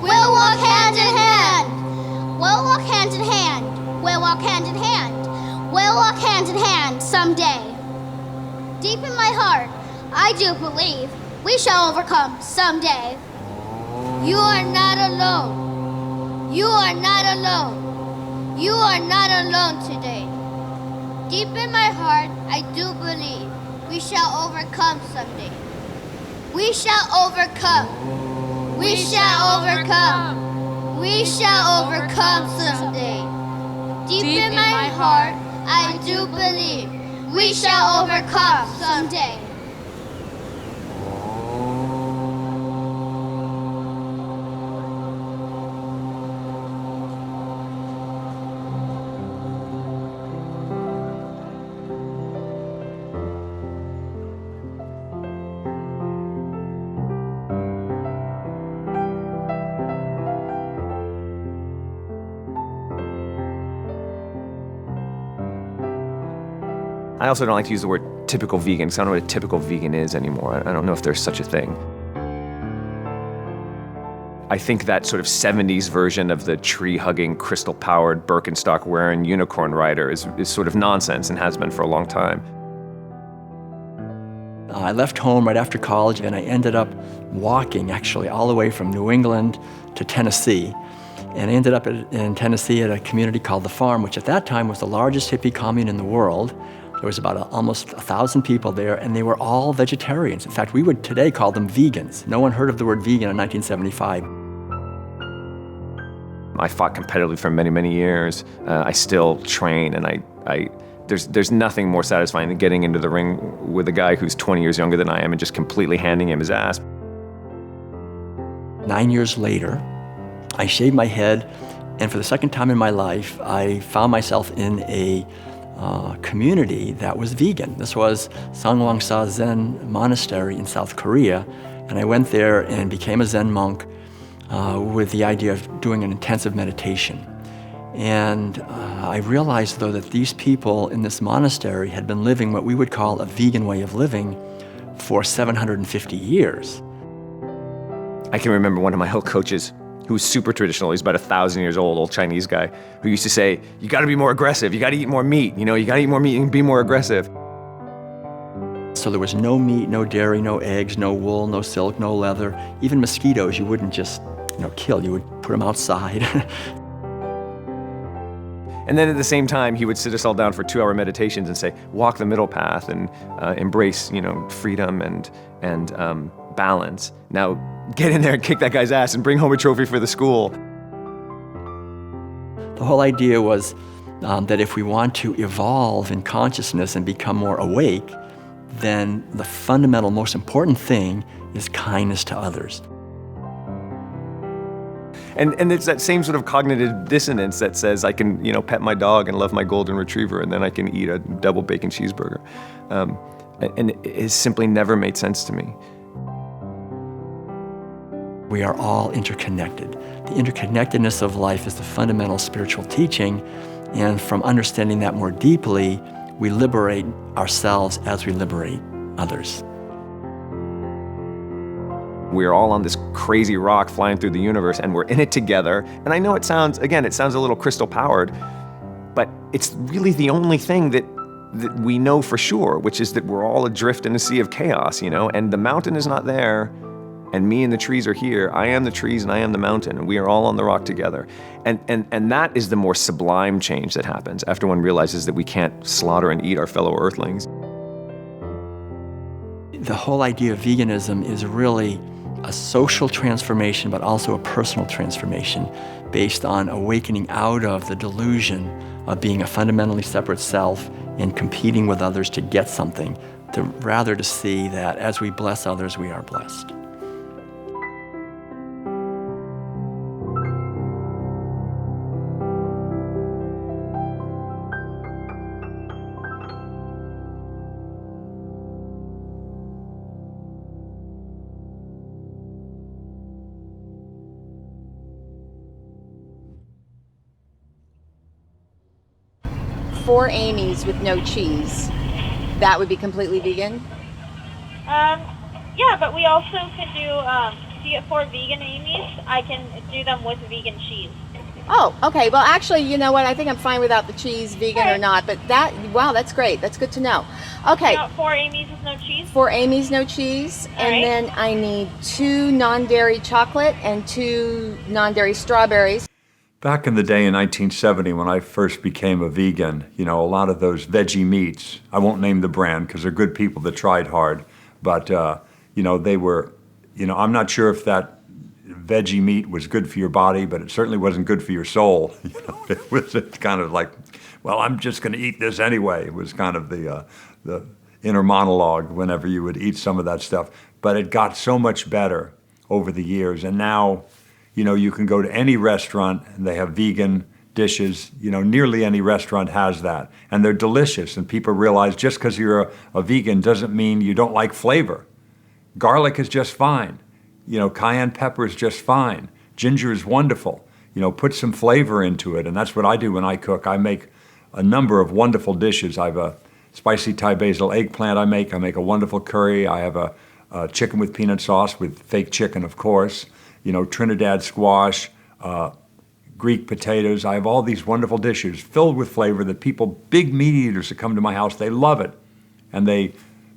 We'll walk hand in hand. We'll walk hand in hand. We'll walk hand in hand. We'll walk hand in hand someday. Deep in my heart, I do believe we shall overcome someday. You are not alone. You are not alone. You are not alone today. Deep in my heart, I do believe we shall overcome someday. We shall overcome. We shall overcome. We shall overcome someday. Deep in my heart, I do believe we shall overcome someday. I also don't like to use the word typical vegan, because I don't know what a typical vegan is anymore. I don't know if there's such a thing. I think that sort of 70s version of the tree-hugging, crystal-powered, Birkenstock-wearing unicorn rider is sort of nonsense and has been for a long time. I left home right after college, and I ended up walking, actually, all the way from New England to Tennessee. And I ended up in Tennessee at a community called The Farm, which at that time was the largest hippie commune in the world. There was about almost 1,000 people there, and they were all vegetarians. In fact, we would today call them vegans. No one heard of the word vegan in 1975. I fought competitively for many, many years. I still train, and there's nothing more satisfying than getting into the ring with a guy who's 20 years younger than I am and just completely handing him his ass. 9 years later, I shaved my head, and for the second time in my life, I found myself in a community that was vegan. This was Sangwangsa Zen Monastery in South Korea, and I went there and became a Zen monk with the idea of doing an intensive meditation. And I realized, though, that these people in this monastery had been living what we would call a vegan way of living for 750 years. I can remember one of my old coaches who was super traditional. He's about 1,000 years old Chinese guy, who used to say, you gotta be more aggressive, you gotta eat more meat, you gotta eat more meat and be more aggressive. So there was no meat, no dairy, no eggs, no wool, no silk, no leather. Even mosquitoes you wouldn't just kill, you would put them outside. And then at the same time, he would sit us all down for 2-hour meditations and say, walk the middle path and embrace, freedom and balance. Now, get in there and kick that guy's ass and bring home a trophy for the school. The whole idea was that if we want to evolve in consciousness and become more awake, then the fundamental, most important thing is kindness to others. And it's that same sort of cognitive dissonance that says I can, pet my dog and love my golden retriever, and then I can eat a double bacon cheeseburger. And it has simply never made sense to me. We are all interconnected. The interconnectedness of life is the fundamental spiritual teaching, and from understanding that more deeply, we liberate ourselves as we liberate others. We're all on this crazy rock flying through the universe, and we're in it together. And I know it sounds a little crystal powered, but it's really the only thing that we know for sure, which is that we're all adrift in a sea of chaos, and the mountain is not there, and me and the trees are here. I am the trees and I am the mountain, and we are all on the rock together. And that is the more sublime change that happens after one realizes that we can't slaughter and eat our fellow earthlings. The whole idea of veganism is really a social transformation, but also a personal transformation based on awakening out of the delusion of being a fundamentally separate self and competing with others to get something, rather to see that as we bless others, we are blessed. Four Amy's with no cheese. That would be completely vegan? Yeah, but we also could do, if you get 4 vegan Amy's, I can do them with vegan cheese. Oh, okay. Well, actually, you know what? I think I'm fine without the cheese, vegan or not. But wow, that's great. That's good to know. Okay. You got 4 Amy's with no cheese? 4 Amy's, no cheese. All and right. Then I need 2 non-dairy chocolate and 2 non-dairy strawberries. Back in the day in 1970 when I first became a vegan, a lot of those veggie meats, I won't name the brand because they're good people that tried hard, but they were, I'm not sure if that veggie meat was good for your body, but it certainly wasn't good for your soul. It was kind of like, well, I'm just going to eat this anyway. It was kind of the inner monologue whenever you would eat some of that stuff. But it got so much better over the years, and now you can go to any restaurant and they have vegan dishes. Nearly any restaurant has that. And they're delicious. And people realize just because you're a vegan doesn't mean you don't like flavor. Garlic is just fine. Cayenne pepper is just fine. Ginger is wonderful. Put some flavor into it. And that's what I do when I cook. I make a number of wonderful dishes. I have a spicy Thai basil eggplant I make. I make a wonderful curry. I have a chicken with peanut sauce with fake chicken, of course. You know, Trinidad squash, Greek potatoes. I have all these wonderful dishes filled with flavor that people, big meat eaters that come to my house, they love it. And they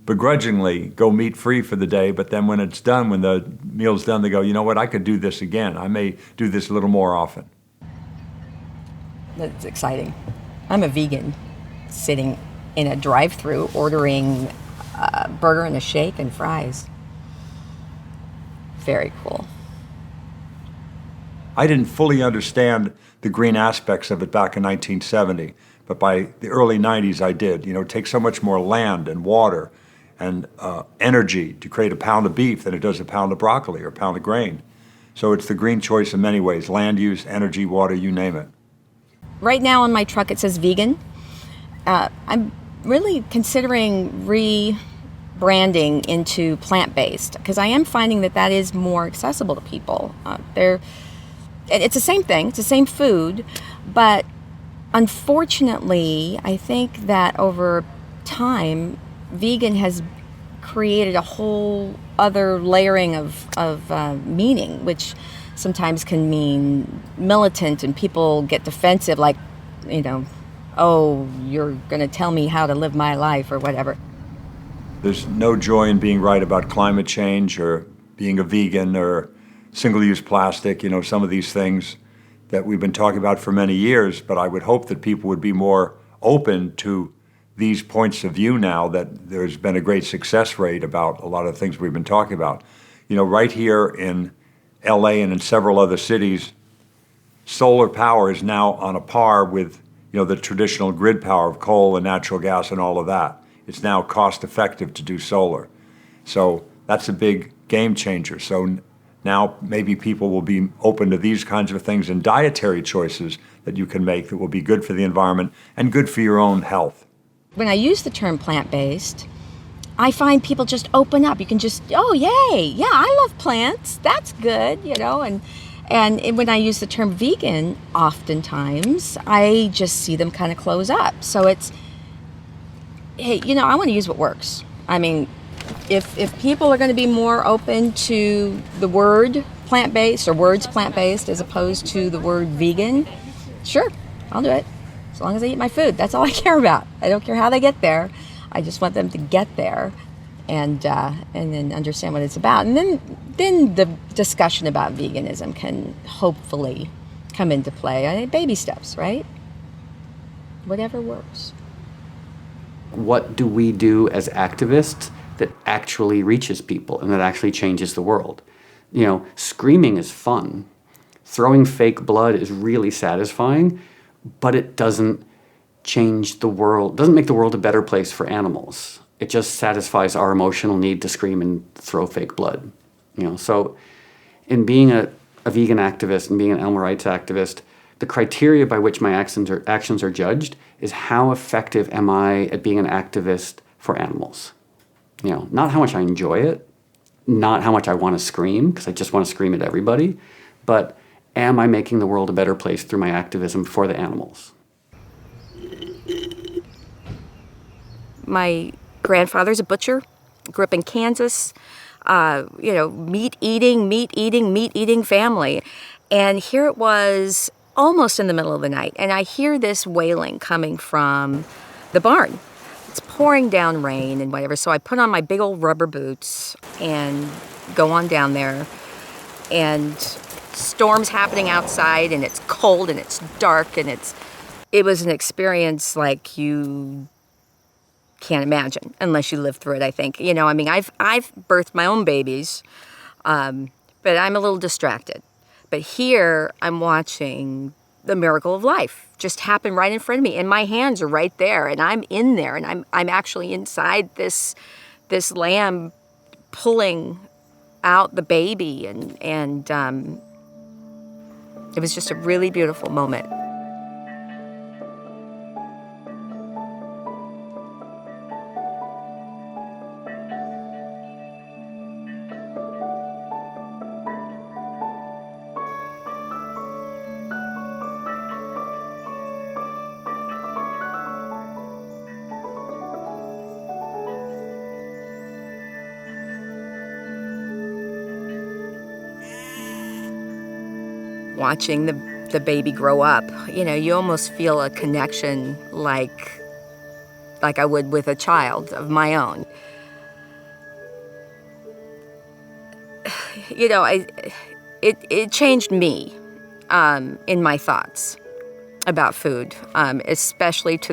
begrudgingly go meat-free for the day, but then when it's done, when the meal's done, they go, you know what, I could do this again. I may do this a little more often. That's exciting. I'm a vegan sitting in a drive-thru ordering a burger and a shake and fries. Very cool. I didn't fully understand the green aspects of it back in 1970, but by the early 90s I did. You know, it takes so much more land and water and energy to create a pound of beef than it does a pound of broccoli or a pound of grain. So it's the green choice in many ways: land use, energy, water, you name it. Right now on my truck it says vegan. I'm really considering rebranding into plant-based because I am finding that that is more accessible to people. It's the same thing, it's the same food, but unfortunately, I think that over time, vegan has created a whole other layering of meaning, which sometimes can mean militant, and people get defensive, like, you know, oh, you're going to tell me how to live my life or whatever. There's no joy in being right about climate change or being a vegan or single-use plastic, you know, some of these things that we've been talking about for many years, but I would hope that people would be more open to these points of view now that there's been a great success rate about a lot of the things we've been talking about. You know, right here in LA and in several other cities, solar power is now on a par with, you know, the traditional grid power of coal and natural gas and all of that. It's now cost effective to do solar. So that's a big game changer. So now maybe people will be open to these kinds of things and dietary choices that you can make that will be good for the environment and good for your own health. When I use the term plant-based, I find people just open up. You can just, oh, yay, yeah, I love plants. That's good, you know. And when I use the term vegan, oftentimes I just see them kind of close up. So it's, hey, you know, I want to use what works. I mean, if people are going to be more open to the word plant-based or words plant-based as opposed to the word vegan, sure, I'll do it. As long as I eat my food, that's all I care about. I don't care how they get there. I just want them to get there and then understand what it's about. And then the discussion about veganism can hopefully come into play. I mean, baby steps, right? Whatever works. What do we do as activists that actually reaches people and that actually changes the world? You know, screaming is fun. Throwing fake blood is really satisfying, but it doesn't change the world, doesn't make the world a better place for animals. It just satisfies our emotional need to scream and throw fake blood. You know, so in being a vegan activist and being an animal rights activist, the criteria by which my actions are judged is how effective am I at being an activist for animals. You know, not how much I enjoy it, not how much I want to scream, because I just want to scream at everybody, but am I making the world a better place through my activism for the animals? My grandfather's a butcher, grew up in Kansas, you know, meat eating family. And here it was almost in the middle of the night, and I hear this wailing coming from the barn. It's pouring down rain and whatever, so I put on my big old rubber boots and go on down there, and storm's happening outside, and it's cold and it's dark, and it was an experience like you can't imagine unless you live through it, I think. You know, I mean, I've birthed my own babies, but I'm a little distracted. But here I'm watching the miracle of life just happen right in front of me, and my hands are right there, and I'm in there, and I'm actually inside this lamb pulling out the baby, and it was just a really beautiful moment. watching the baby grow up, you know, you almost feel a connection like I would with a child of my own. You know, it changed me in my thoughts about food, especially to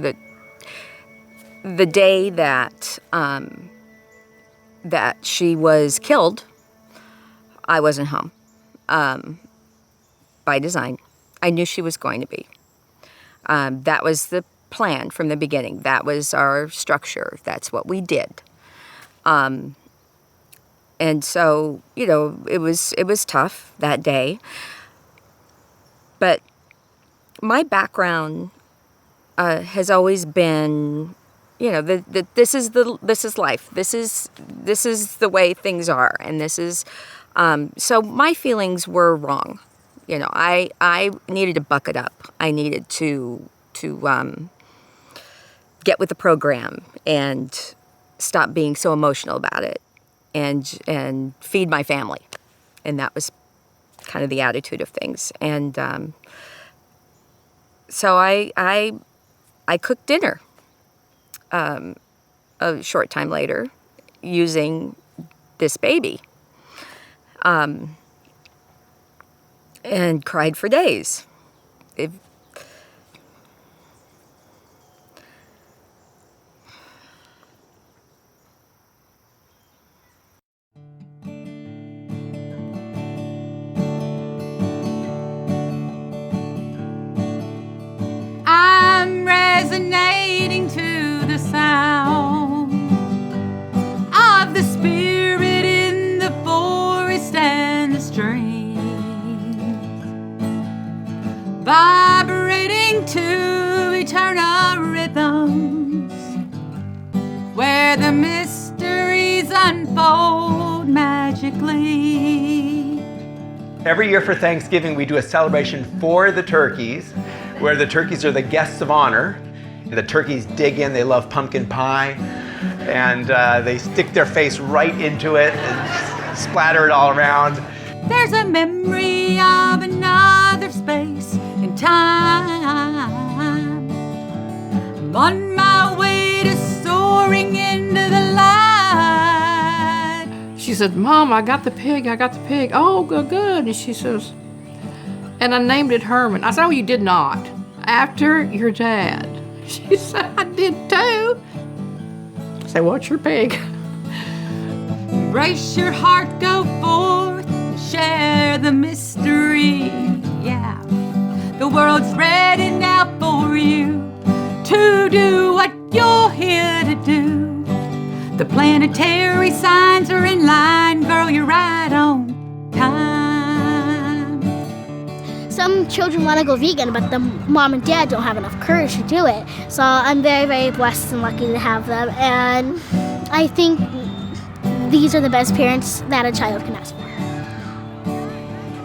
the day that she was killed. I wasn't home by design. I knew she was going to be. That was the plan from the beginning. That was our structure. That's what we did. And so, you know, it was tough that day. But my background has always been, you know, this is life. This is the way things are, and this is. So my feelings were wrong. You know, I needed to buck it up. I needed to get with the program and stop being so emotional about it, and feed my family, and that was kind of the attitude of things. And so I cooked dinner a short time later using this baby, and cried for days. I'm resonating to the sound of the spirit in the forest and the stream, vibrating to eternal rhythms where the mysteries unfold magically. Every year for Thanksgiving, we do a celebration for the turkeys, where the turkeys are the guests of honor. The turkeys dig in, they love pumpkin pie, and they stick their face right into it and splatter it all around. There's a memory of another space and time. I'm on my way to soaring into the light. She said, Mom, I got the pig. Oh, good, good. And she says, and I named it Herman. I said, oh, you did not. After your dad. She said, I did too. I said, what's your pig? Brace your heart, go forth, share the mystery. Yeah, the world's ready now for you to do what you're here to do. The planetary signs are in line, girl, you're right on time. Some children want to go vegan, but the mom and dad don't have enough courage to do it. So I'm very, very blessed and lucky to have them. And I think these are the best parents that a child can ask for.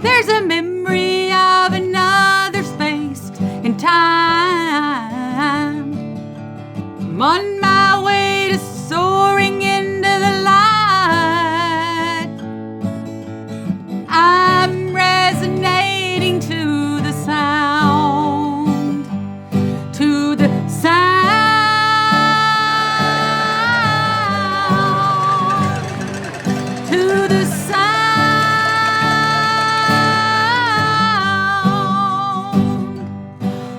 There's a memory of another space and time. I'm on my way to soaring into the light. I'm resonating to the sound, to the sound, to the sound,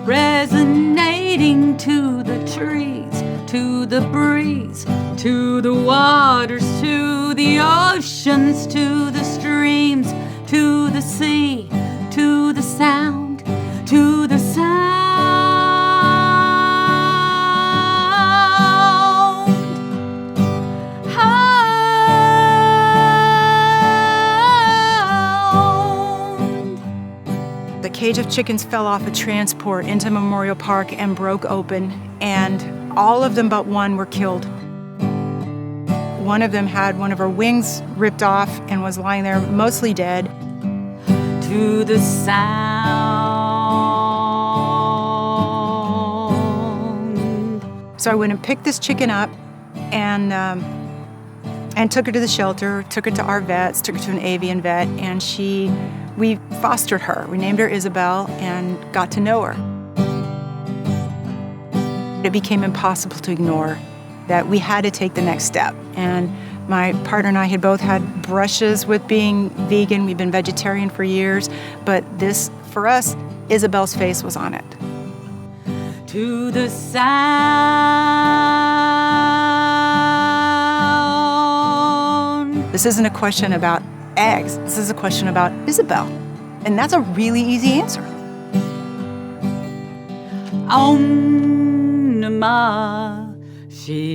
resonating to the trees, to the breeze, to the waters, to the oceans, to the streams, to the sea, to the sound, to the sound. The cage of chickens fell off a transport into Memorial Park and broke open, and all of them but one were killed. One of them had one of her wings ripped off and was lying there mostly dead. To the sound. So I went and picked this chicken up and took her to the shelter, took her to our vets, took her to an avian vet, and she we fostered her. We named her Isabel and got to know her. It became impossible to ignore that we had to take the next step. And my partner and I had both had brushes with being vegan. We've been vegetarian for years, but this, for us, Isabel's face was on it. To the sound. This isn't a question about eggs. This is a question about Isabel. And that's a really easy answer. Om Namah Shivaya.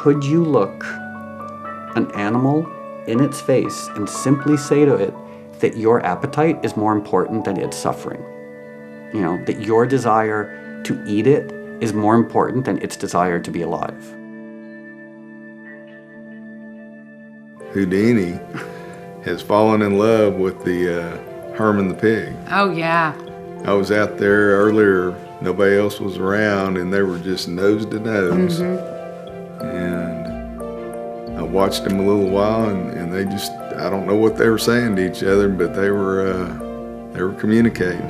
Could you look an animal in its face and simply say to it that your appetite is more important than its suffering? You know, that your desire to eat it is more important than its desire to be alive. Houdini has fallen in love with the Herman the pig. Oh, yeah. I was out there earlier, nobody else was around, and they were just nose to nose. And I watched them a little while, and they just, I don't know what they were saying to each other, but they were communicating.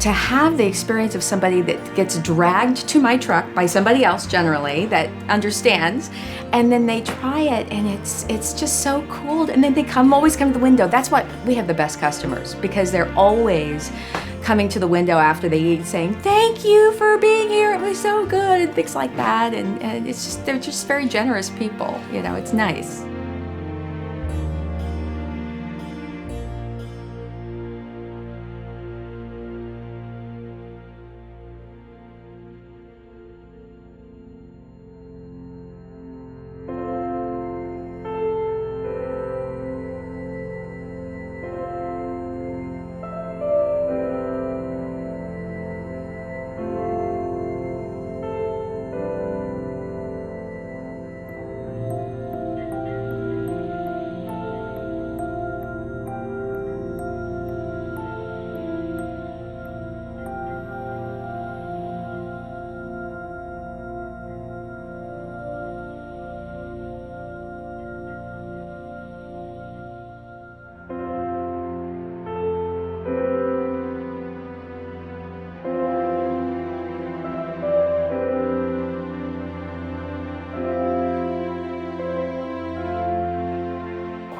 To have the experience of somebody that gets dragged to my truck by somebody else generally that understands, and then they try it and it's just so cool, and then they always come to the window. That's what we have the best customers, because they're always coming to the window after they eat saying, "Thank you for being here, it was so good," and things like that, and it's just, they're just very generous people, you know, it's nice.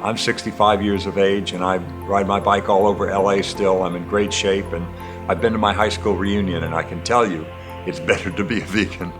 I'm 65 years of age and I ride my bike all over LA still. I'm in great shape, and I've been to my high school reunion, and I can tell you it's better to be a vegan.